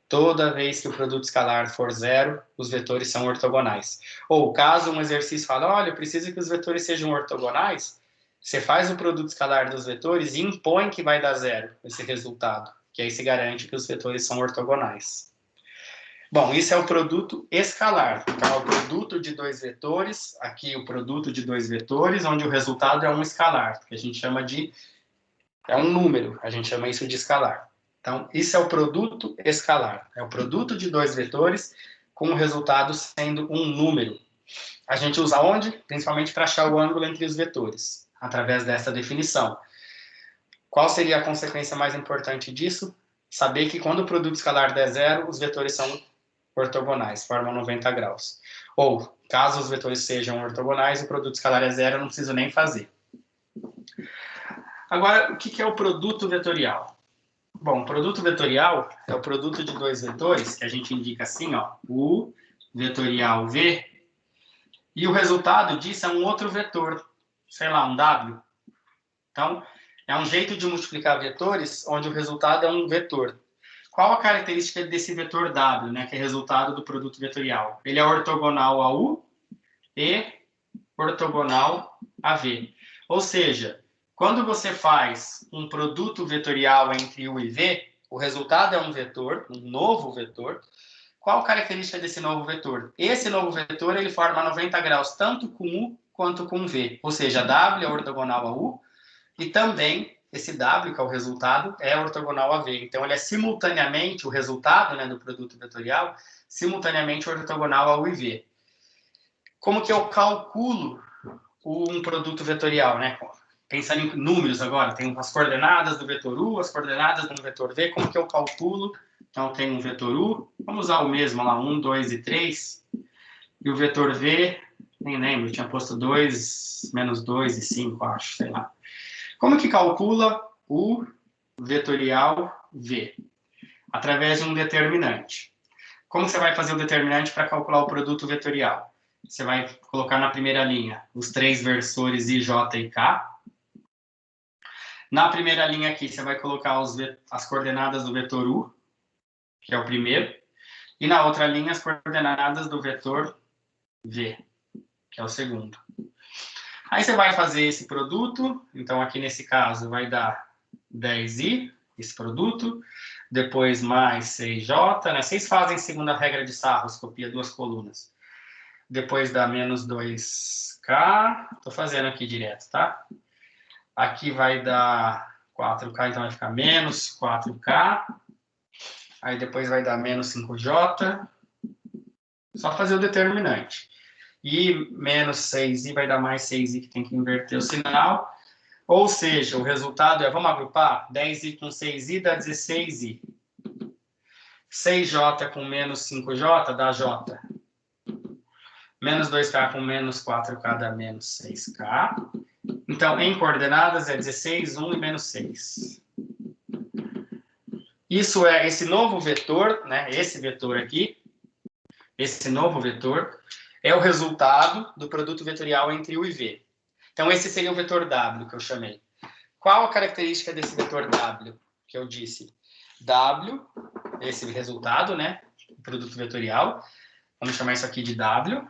Toda vez que o produto escalar for zero, os vetores são ortogonais. Ou caso um exercício fale, olha, eu preciso que os vetores sejam ortogonais, você faz o produto escalar dos vetores e impõe que vai dar zero esse resultado, que aí se garante que os vetores são ortogonais. Bom, isso é o produto escalar. Então, é o produto de dois vetores, aqui o produto de dois vetores, onde o resultado é um escalar, que a gente chama de... é um número, a gente chama isso de escalar. Então, isso é o produto escalar. É o produto de dois vetores com o resultado sendo um número. A gente usa onde? Principalmente para achar o ângulo entre os vetores, através dessa definição. Qual seria a consequência mais importante disso? Saber que quando o produto escalar der zero, os vetores são ortogonais, formam 90 graus. Ou, caso os vetores sejam ortogonais, o produto escalar é zero, eu não preciso nem fazer. Agora, o que é o produto vetorial? Bom, o produto vetorial é o produto de dois vetores, que a gente indica assim, ó, U vetorial V, e o resultado disso é um outro vetor, sei lá, um W. Então, é um jeito de multiplicar vetores onde o resultado é um vetor. Qual a característica desse vetor W, né, que é resultado do produto vetorial? Ele é ortogonal a U e ortogonal a V. Ou seja, quando você faz um produto vetorial entre U e V, o resultado é um vetor, um novo vetor. Qual a característica desse novo vetor? Esse novo vetor ele forma 90 graus tanto com U quanto com V. Ou seja, W é ortogonal a U e também esse W, que é o resultado, é ortogonal a V. Então, ele é simultaneamente, o resultado, né, do produto vetorial, simultaneamente ortogonal ao U e V. Como que eu calculo um produto vetorial, né? Pensando em números agora, tem as coordenadas do vetor U, as coordenadas do vetor V, como que eu calculo? Então, tem um vetor U, vamos usar o mesmo lá, 1, 2 e 3, e o vetor V, nem lembro, eu tinha posto 2, menos 2 e 5, acho, sei lá. Como que calcula o vetorial V? Através de um determinante. Como você vai fazer o determinante para calcular o produto vetorial? Você vai colocar na primeira linha os três versores I, J e K. Na primeira linha aqui, você vai colocar as coordenadas do vetor U, que é o primeiro. E na outra linha, as coordenadas do vetor V, que é o segundo. Aí você vai fazer esse produto, então aqui nesse caso vai dar 10i, esse produto, depois mais 6j, né? Vocês fazem segundo a regra de Sarros, copia duas colunas. Depois dá menos 2k, tô fazendo aqui direto, tá? Aqui vai dar 4k, então vai ficar menos 4k. Aí depois vai dar menos 5j, Só fazer o determinante. I menos 6i vai dar mais 6i, que tem que inverter o sinal. Ou seja, o resultado é, vamos agrupar? 10i com 6i dá 16i. 6j com menos 5j dá j. Menos 2k com menos 4k dá menos 6k. Então, em coordenadas é 16, 1 e menos 6. Isso é esse novo vetor, né? Esse vetor aqui, esse novo vetor, é o resultado do produto vetorial entre U e V. Então, esse seria o vetor W que eu chamei. Qual a característica desse vetor W que eu disse? W, esse resultado, né? O produto vetorial. Vamos chamar isso aqui de W.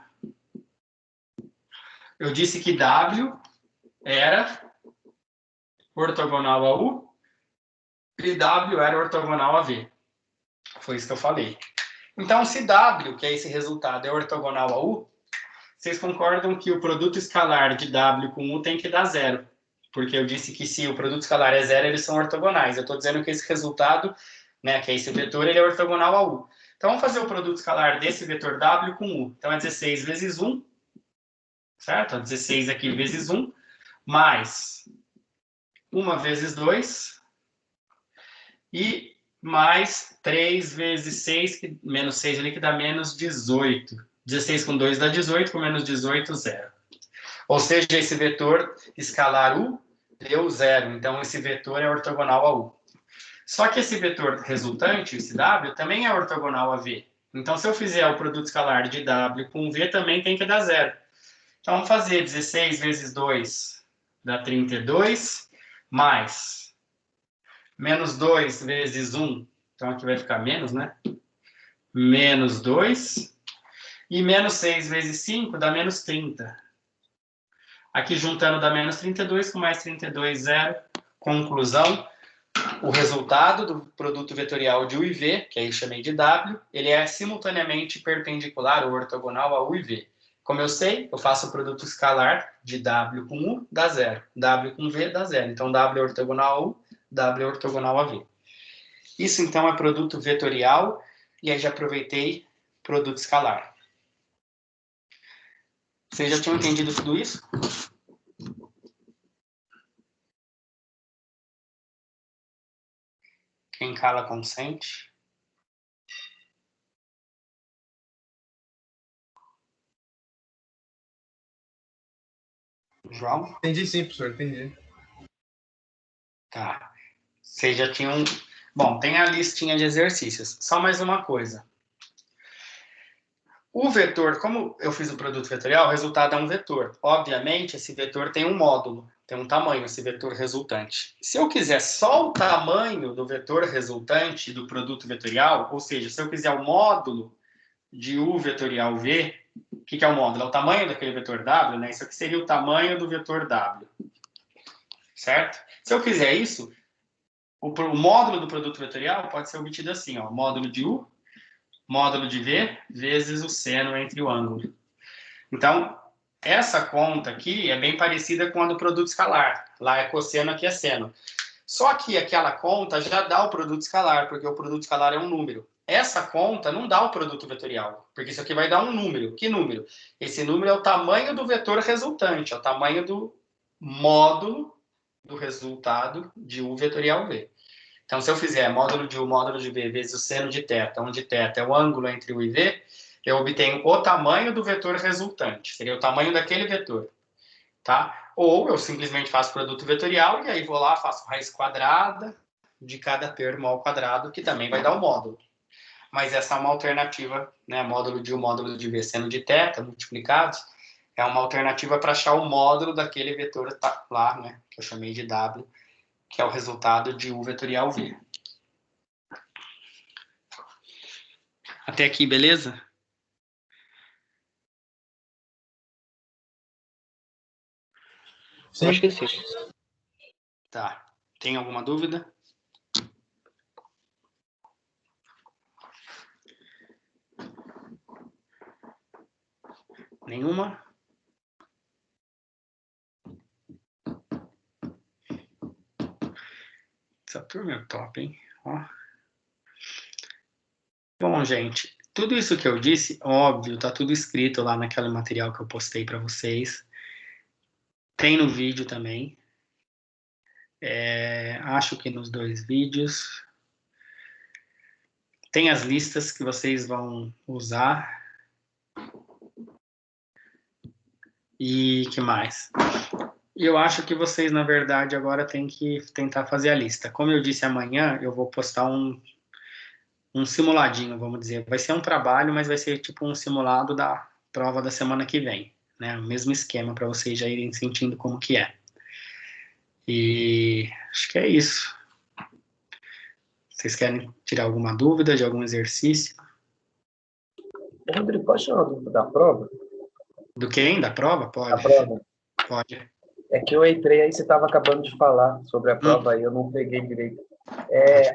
Eu disse que W era ortogonal a U e W era ortogonal a V. Foi isso que eu falei. Então, se W, que é esse resultado, é ortogonal a U, vocês concordam que o produto escalar de W com U tem que dar zero. Porque eu disse que se o produto escalar é zero, eles são ortogonais. Eu estou dizendo que esse resultado, né, que é esse vetor, ele é ortogonal a U. Então, vamos fazer o produto escalar desse vetor W com U. Então, é 16 vezes 1, certo? 16 aqui vezes 1, mais 1 vezes 2, e mais 3 vezes 6, menos 6 ali, que dá menos 18. 16 com 2 dá 18, com menos 18, 0. Ou seja, esse vetor escalar U deu 0. Então, esse vetor é ortogonal a U. Só que esse vetor resultante, esse W, também é ortogonal a V. Então, se eu fizer o produto escalar de W com V, também tem que dar 0. Então, vamos fazer 16 vezes 2 dá 32, mais menos 2 vezes 1, então aqui vai ficar menos, né? Menos 2, e menos 6 vezes 5 dá menos 30. Aqui juntando dá menos 32, com mais 32, 0. Conclusão, o resultado do produto vetorial de U e V, que aí eu chamei de W, ele é simultaneamente perpendicular ou ortogonal a U e V. Como eu sei, eu faço o produto escalar de W com U, dá 0. W com V, dá 0. Então, W é ortogonal a U, W é ortogonal a V. Isso, então, é produto vetorial, e aí já aproveitei produto escalar. Vocês já tinham entendido tudo isso? Quem cala consente. João? Entendi sim, professor, entendi. Tá. Vocês já tinham... Bom, tem a listinha de exercícios. Só mais uma coisa. O vetor, como eu fiz o produto vetorial, o resultado é um vetor. Obviamente, esse vetor tem um módulo, tem um tamanho, esse vetor resultante. Se eu quiser só o tamanho do vetor resultante do produto vetorial, ou seja, se eu quiser o módulo de U vetorial V, o que é o módulo? É o tamanho daquele vetor W, né? Isso aqui seria o tamanho do vetor W. Certo? Se eu quiser isso, o módulo do produto vetorial pode ser obtido assim, ó, módulo de U, módulo de V, vezes o seno entre o ângulo. Então, essa conta aqui é bem parecida com a do produto escalar. Lá é cosseno, aqui é seno. Só que aquela conta já dá o produto escalar, porque o produto escalar é um número. Essa conta não dá o produto vetorial, porque isso aqui vai dar um número. Que número? Esse número é o tamanho do vetor resultante, é o tamanho do módulo do resultado de U vetorial V. Então, se eu fizer módulo de U, módulo de V, vezes o seno de θ, onde θ é o ângulo entre U e V, eu obtenho o tamanho do vetor resultante. Seria o tamanho daquele vetor. Tá? Ou eu simplesmente faço produto vetorial e aí vou lá, faço raiz quadrada de cada termo ao quadrado, que também vai dar o módulo. Mas essa é uma alternativa, né? Módulo de U, módulo de V, seno de θ, multiplicados, é uma alternativa para achar o módulo daquele vetor lá, né? Que eu chamei de W, que é o resultado de U vetorial V. Até aqui, beleza? Eu acho que sim. Tá. Tem alguma dúvida? Nenhuma? Essa turma é top, hein? Ó. Bom, gente, Tudo isso que eu disse, óbvio, tá tudo escrito lá naquele material que eu postei para vocês. Tem no vídeo também. Acho que nos 2 vídeos. Tem as listas que vocês vão usar. E que mais? Eu acho que vocês, na verdade, agora têm que tentar fazer a lista. Como eu disse, amanhã eu vou postar um simuladinho, vamos dizer. Vai ser um trabalho, mas vai ser tipo um simulado da prova da semana que vem, né? O mesmo esquema para vocês já irem sentindo como que é. E acho que é isso. Vocês querem tirar alguma dúvida de algum exercício? Rodrigo, pode tirar uma dúvida da prova? Do quem? Da prova? Da Pode. prova? Pode. É que eu entrei aí, você estava acabando de falar sobre a prova, aí eu não peguei direito.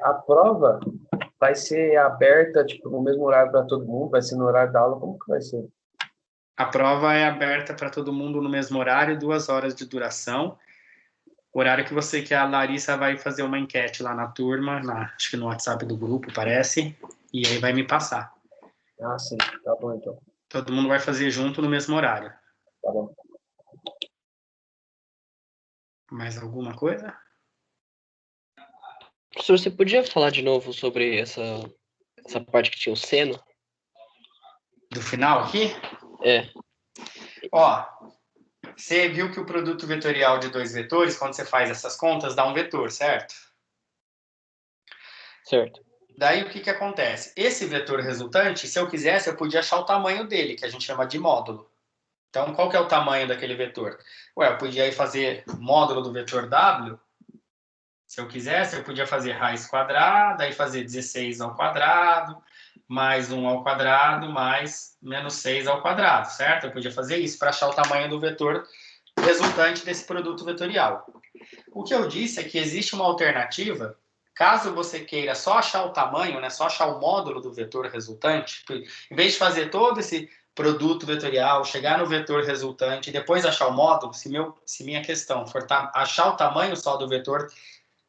A prova vai ser aberta, tipo, no mesmo horário para todo mundo? Vai ser no horário da aula? Como que vai ser? A prova é aberta para todo mundo no mesmo horário, 2 horas de duração. O horário que a Larissa vai fazer uma enquete lá na turma, acho que no WhatsApp do grupo, parece, e aí vai me passar. Ah, sim. Tá bom, então. Todo mundo vai fazer junto no mesmo horário. Tá bom. Mais alguma coisa? Professor, você podia falar de novo sobre essa parte que tinha o seno? Do final aqui? É. Ó, você viu que o produto vetorial de 2 vetores, quando você faz essas contas, dá um vetor, certo? Certo. Daí o que acontece? Esse vetor resultante, se eu quisesse, eu podia achar o tamanho dele, que a gente chama de módulo. Então, qual que é o tamanho daquele vetor? Ué, eu podia ir fazer módulo do vetor W. Se eu quisesse, eu podia fazer raiz quadrada, aí fazer 16 ao quadrado, mais 1 ao quadrado, mais menos 6 ao quadrado, certo? Eu podia fazer isso para achar o tamanho do vetor resultante desse produto vetorial. O que eu disse é que existe uma alternativa, caso você queira só achar o tamanho, né, só achar o módulo do vetor resultante, em vez de fazer todo esse produto vetorial, chegar no vetor resultante e depois achar o módulo, se minha questão for achar o tamanho só do vetor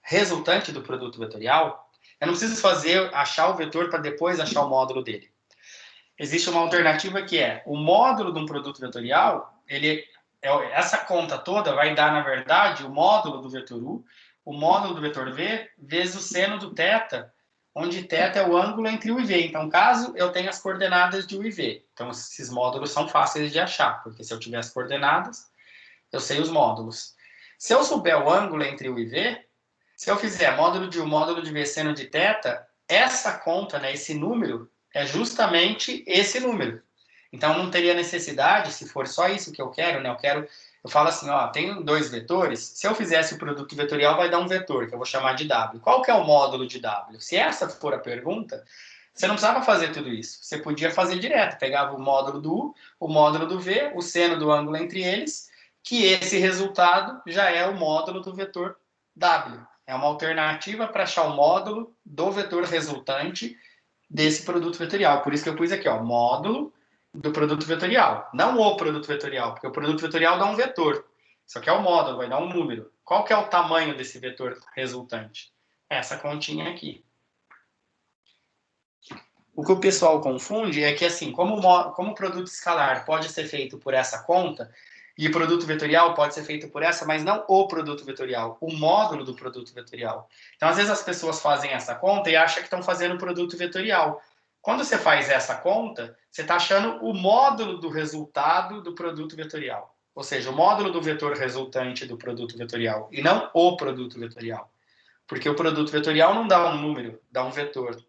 resultante do produto vetorial, eu não preciso achar o vetor para depois achar o módulo dele. Existe uma alternativa que é o módulo de um produto vetorial, essa conta toda vai dar, na verdade, o módulo do vetor U, o módulo do vetor V, vezes o seno do θ, onde θ é o ângulo entre U e V. Então, caso eu tenha as coordenadas de U e V. Então, esses módulos são fáceis de achar, porque se eu tiver as coordenadas, eu sei os módulos. Se eu souber o ângulo entre U e V, se eu fizer módulo de U, módulo de V, seno de θ, essa conta, né, esse número, é justamente esse número. Então, não teria necessidade, se for só isso que eu quero, né? Eu falo assim, ó, tem 2 vetores, se eu fizesse o produto vetorial, vai dar um vetor, que eu vou chamar de W. Qual que é o módulo de W? Se essa for a pergunta, você não precisava fazer tudo isso. Você podia fazer direto, pegava o módulo do U, o módulo do V, o seno do ângulo entre eles, que esse resultado já é o módulo do vetor W. É uma alternativa para achar o módulo do vetor resultante desse produto vetorial. Por isso que eu pus aqui, ó, módulo do produto vetorial. Não o produto vetorial, porque o produto vetorial dá um vetor. Isso aqui é o módulo, vai dar um número. Qual que é o tamanho desse vetor resultante? Essa continha aqui. O que o pessoal confunde é que, assim, como o produto escalar pode ser feito por essa conta, e o produto vetorial pode ser feito por essa, mas não o produto vetorial, o módulo do produto vetorial. Então, às vezes as pessoas fazem essa conta e acham que estão fazendo o produto vetorial. Quando você faz essa conta, você está achando o módulo do resultado do produto vetorial. Ou seja, o módulo do vetor resultante do produto vetorial, e não o produto vetorial. Porque o produto vetorial não dá um número, dá um vetor.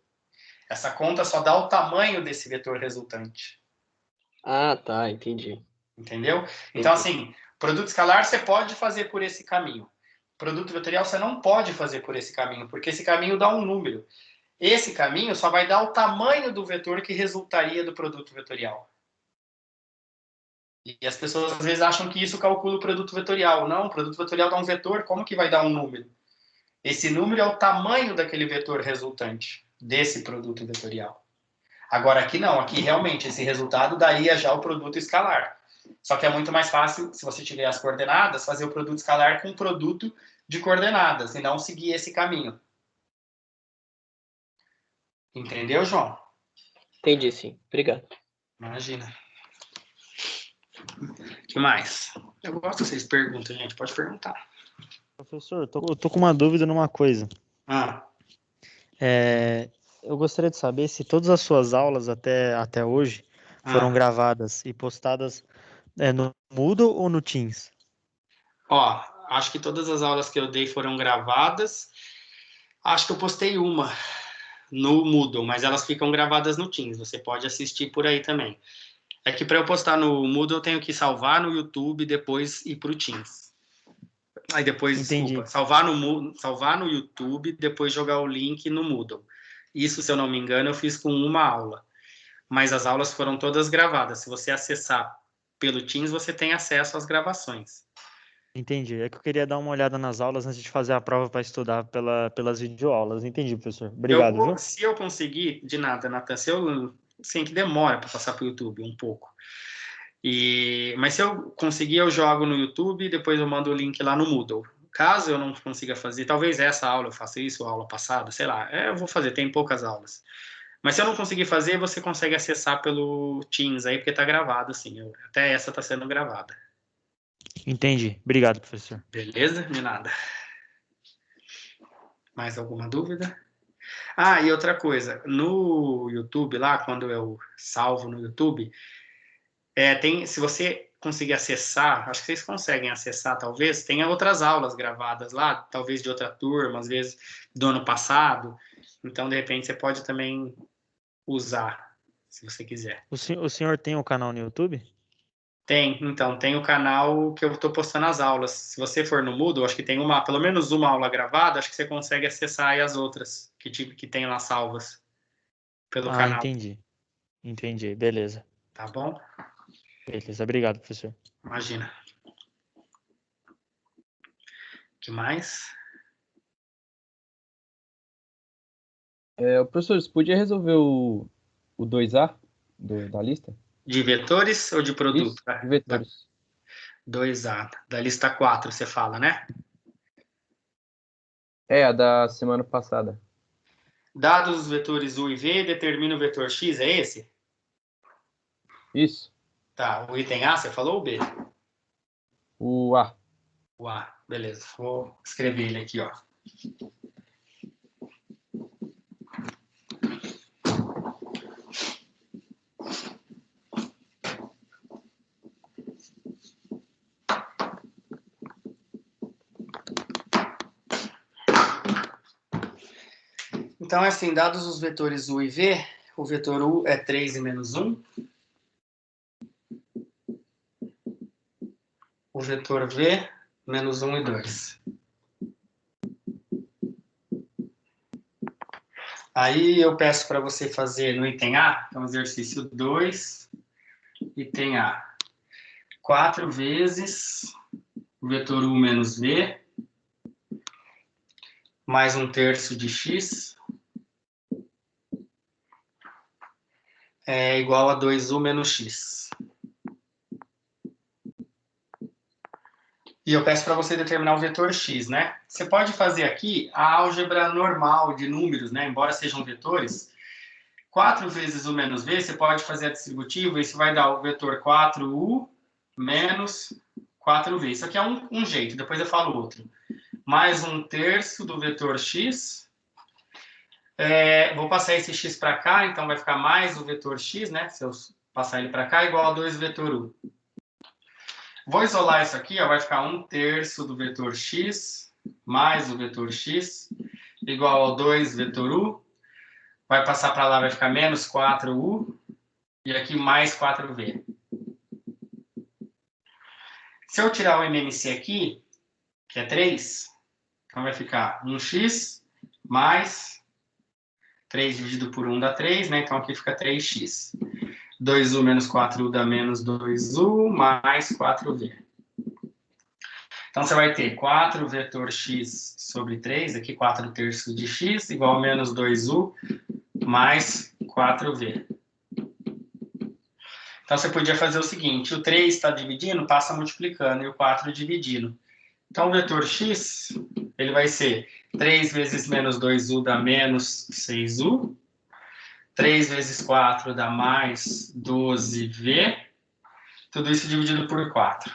Essa conta só dá o tamanho desse vetor resultante. Ah, tá, entendi. Entendeu? Então, assim, produto escalar você pode fazer por esse caminho. Produto vetorial você não pode fazer por esse caminho, porque esse caminho dá um número. Esse caminho só vai dar o tamanho do vetor que resultaria do produto vetorial. E as pessoas às vezes acham que isso calcula o produto vetorial. Não, o produto vetorial dá um vetor, como que vai dar um número? Esse número é o tamanho daquele vetor resultante desse produto vetorial. Agora aqui não, aqui realmente esse resultado daria já o produto escalar. Só que é muito mais fácil, se você tiver as coordenadas, fazer o produto escalar com um produto de coordenadas e não seguir esse caminho. Entendeu, João? Entendi, sim. Obrigado. Imagina. O que mais? Eu gosto que vocês perguntam, gente. Pode perguntar. Professor, eu tô com uma dúvida numa coisa. Ah, Eu gostaria de saber se todas as suas aulas até hoje foram gravadas e postadas no Moodle ou no Teams? ó, acho que todas as aulas que eu dei foram gravadas. Acho que eu postei uma no Moodle, mas elas ficam gravadas no Teams. Você pode assistir por aí também. É que para eu postar no Moodle eu tenho que salvar no YouTube e depois ir para o Teams. Aí depois, Entendi. desculpa, salvar no YouTube, depois jogar o link no Moodle. Isso, se eu não me engano, eu fiz com uma aula. Mas as aulas foram todas gravadas. Se você acessar pelo Teams, você tem acesso às gravações. Entendi. É que eu queria dar uma olhada nas aulas antes de fazer a prova para estudar pelas videoaulas. Entendi, professor. Obrigado, viu? Se eu conseguir, de nada, Natan, sei que demora para passar para o YouTube um pouco. Mas se eu conseguir, eu jogo no YouTube e depois eu mando o link lá no Moodle. Caso eu não consiga fazer, talvez essa aula eu faça isso, ou aula passada, sei lá, eu vou fazer, tem poucas aulas. Mas se eu não conseguir fazer, você consegue acessar pelo Teams aí, porque tá gravado, assim. Até essa tá sendo gravada. Entendi. Obrigado, professor. Beleza? De nada. Mais alguma dúvida? Ah, e outra coisa, no YouTube lá, quando eu salvo no YouTube, se você conseguir acessar, acho que vocês conseguem acessar, talvez, tem outras aulas gravadas lá, talvez de outra turma, às vezes do ano passado. Então, de repente, você pode também usar, se você quiser. O senhor tem um canal no YouTube? Tem o canal que eu estou postando as aulas. Se você for no Moodle, acho que tem pelo menos uma aula gravada, acho que você consegue acessar aí as outras que tem lá salvas pelo canal. Entendi. Beleza. Tá bom? Beleza. Obrigado, professor. Imagina. O que mais? Professor, você podia resolver o 2A da lista? De vetores ou de produto? Isso, de vetores. 2A. Da lista 4, você fala, né? A da semana passada. Dados os vetores U e V, determina o vetor X, é esse? Isso. Tá, o item A, você falou ou o B? O A. O A, beleza. Vou escrever ele aqui, ó. Então, assim, dados os vetores U e V, o vetor U é 3 e menos 1. O vetor V, menos 1 e 2. Aí eu peço para você fazer no item A, então exercício 2, item A. 4 vezes o vetor U menos V, mais 1/3 de X, é igual a 2U menos X. E eu peço para você determinar o vetor X, né? Você pode fazer aqui a álgebra normal de números, né? Embora sejam vetores. 4 vezes U menos V, você pode fazer a distributiva, isso vai dar o vetor 4U menos 4V. Isso aqui é um jeito, depois eu falo outro. Mais 1/3 do vetor X. Vou passar esse X para cá, então vai ficar mais o vetor X, né? Se eu passar ele para cá, igual a 2 vetor U. Vou isolar isso aqui, ó, vai ficar 1/3 do vetor X mais o vetor X igual ao 2 vetor U. Vai passar para lá, vai ficar menos 4U e aqui mais 4V. Se eu tirar o MMC aqui, que é 3, então vai ficar 1x mais 3 dividido por 1 dá 3, né? Então aqui fica 3x. 2u menos 4u dá menos 2u mais 4v. Então você vai ter 4 vetor x sobre 3, aqui 4/3 de x, igual a menos 2u mais 4v. Então você podia fazer o seguinte, o 3 está dividindo, passa multiplicando, e o 4 dividindo. Então o vetor x, ele vai ser 3 vezes menos 2u dá menos 6u. 3 vezes 4 dá mais 12V. Tudo isso dividido por 4.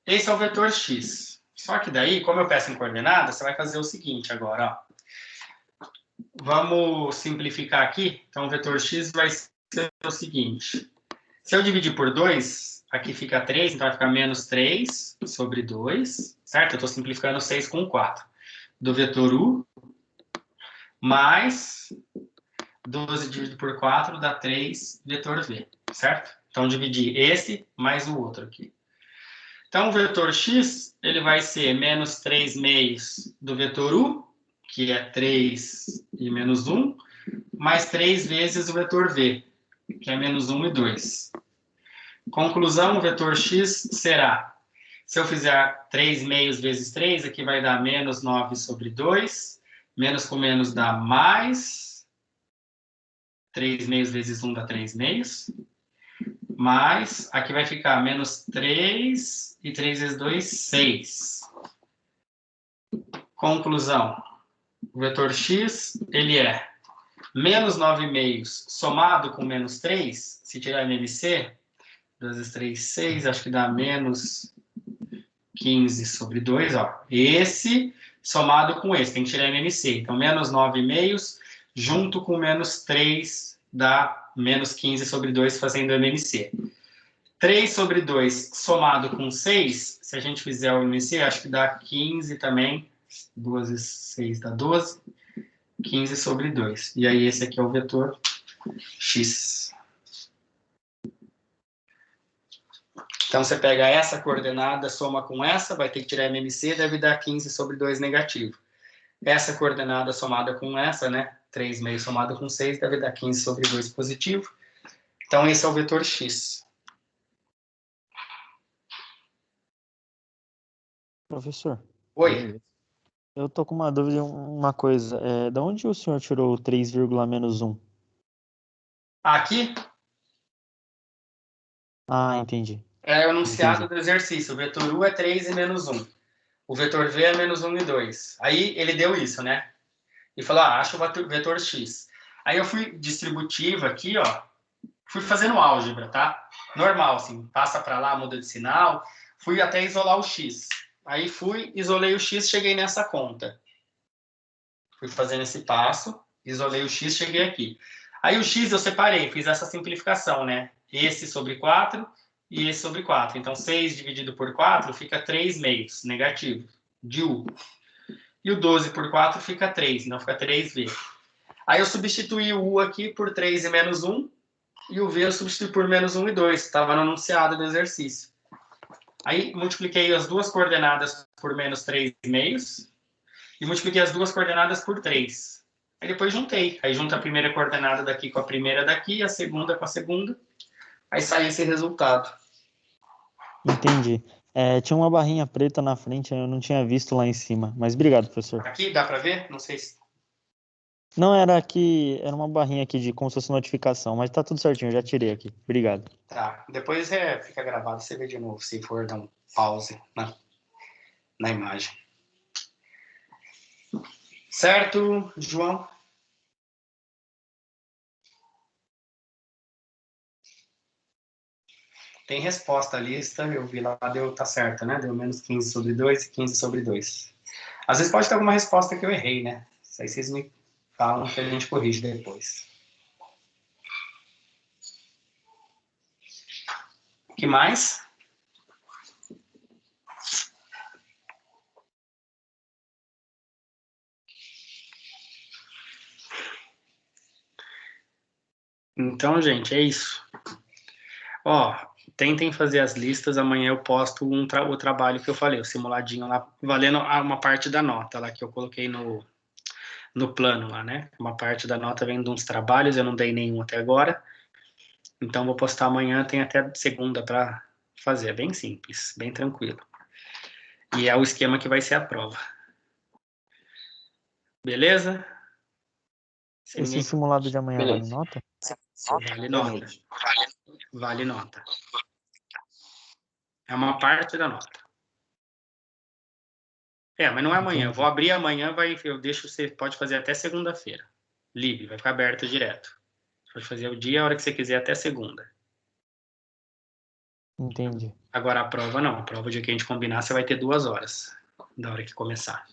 Esse é o vetor x. Só que daí, como eu peço em coordenadas, você vai fazer o seguinte agora, ó. Vamos simplificar aqui. Então, o vetor x vai ser o seguinte. Se eu dividir por 2, aqui fica 3, então vai ficar menos 3 sobre 2, certo? Eu estou simplificando 6 com 4. Do vetor u, mais 12 dividido por 4 dá 3 vetor v, certo? Então, dividir esse mais o outro aqui. Então, o vetor x, ele vai ser menos 3 meios do vetor u, que é 3 e menos 1, mais 3 vezes o vetor v, que é menos 1 e 2. Conclusão, o vetor x será, se eu fizer 3 meios vezes 3, aqui vai dar menos 9 sobre 2, menos com menos dá mais, 3 meios vezes 1 dá 3 meios, mais, aqui vai ficar menos 3 e 3 vezes 2, 6. Conclusão, o vetor x, ele é menos 9 meios somado com menos 3, se tirar MMC, 2 vezes 3, 6, acho que dá menos 15 sobre 2, ó. Esse somado com esse, tem que tirar MMC. Então, menos 9 meios junto com menos 3 dá menos 15 sobre 2 fazendo MMC. 3 sobre 2 somado com 6, se a gente fizer o MMC, acho que dá 15 também. 2 vezes 6 dá 12. 15 sobre 2. E aí, esse aqui é o vetor x. Então, você pega essa coordenada, soma com essa, vai ter que tirar MMC, deve dar 15 sobre 2 negativo. Essa coordenada somada com essa, né? 3 meio somado com 6, deve dar 15 sobre 2 positivo. Então, esse é o vetor x. Professor, Oi. eu tô com uma dúvida, uma coisa. Da onde o senhor tirou o 3, menos 1? Aqui Ah, entendi. é o enunciado do exercício. O vetor u é 3 e menos 1. O vetor v é menos 1 e 2. Aí, ele deu isso, né? E falou, acha o vetor x. Aí, eu fui distributiva aqui, ó. Fui fazendo álgebra, tá? Normal, assim, passa para lá, muda de sinal. Fui até isolar o x. Aí fui, isolei o x, cheguei nessa conta. Fui fazendo esse passo, isolei o x, cheguei aqui. Aí o x eu separei, fiz essa simplificação, né? Esse sobre 4 e esse sobre 4. Então, 6 dividido por 4 fica 3 meios, negativo, de u. E o 12 por 4 fica 3, então fica 3v. Aí eu substituí o u aqui por 3 e menos 1. E o v eu substituí por menos 1 e 2, estava no enunciado do exercício. Aí multipliquei as duas coordenadas por menos 3 meios e multipliquei as duas coordenadas por 3. Aí depois juntei. Aí junta a primeira coordenada daqui com a primeira daqui, a segunda com a segunda. Aí sai esse resultado. Entendi. Tinha uma barrinha preta na frente, eu não tinha visto lá em cima. Mas obrigado, professor. Aqui, dá para ver? Não sei se... Não, era aqui, era uma barrinha aqui de como se fosse notificação, mas tá tudo certinho, eu já tirei aqui. Obrigado. Tá. Depois fica gravado, você vê de novo, se for dar um pause na imagem. Certo, João? Tem resposta à lista, eu vi lá, tá certo, né? Deu menos 15 sobre 2 e 15 sobre 2. Às vezes pode ter alguma resposta que eu errei, né? Isso aí vocês me falam que a gente corrige depois. O que mais? Então, gente, é isso. Ó, tentem fazer as listas, amanhã eu posto o trabalho que eu falei, o simuladinho lá, valendo uma parte da nota lá que eu coloquei no plano lá, né? Uma parte da nota vem de uns trabalhos, eu não dei nenhum até agora, então vou postar amanhã, tem até segunda para fazer, é bem simples, bem tranquilo. E é o esquema que vai ser a prova. Beleza? Esse simulado de amanhã vale nota? Vale nota. Vale nota. É uma parte da nota. Mas não é amanhã. Eu vou abrir amanhã, eu deixo você, pode fazer até segunda-feira. Livre, vai ficar aberto direto. Você pode fazer o dia, a hora que você quiser, até segunda. Entendi. Agora a prova não. A prova, o dia que a gente combinar, você vai ter 2 horas da hora que começar.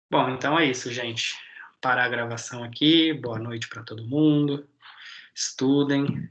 Bom, então é isso, gente. Parar a gravação aqui. Boa noite para todo mundo. Estudem.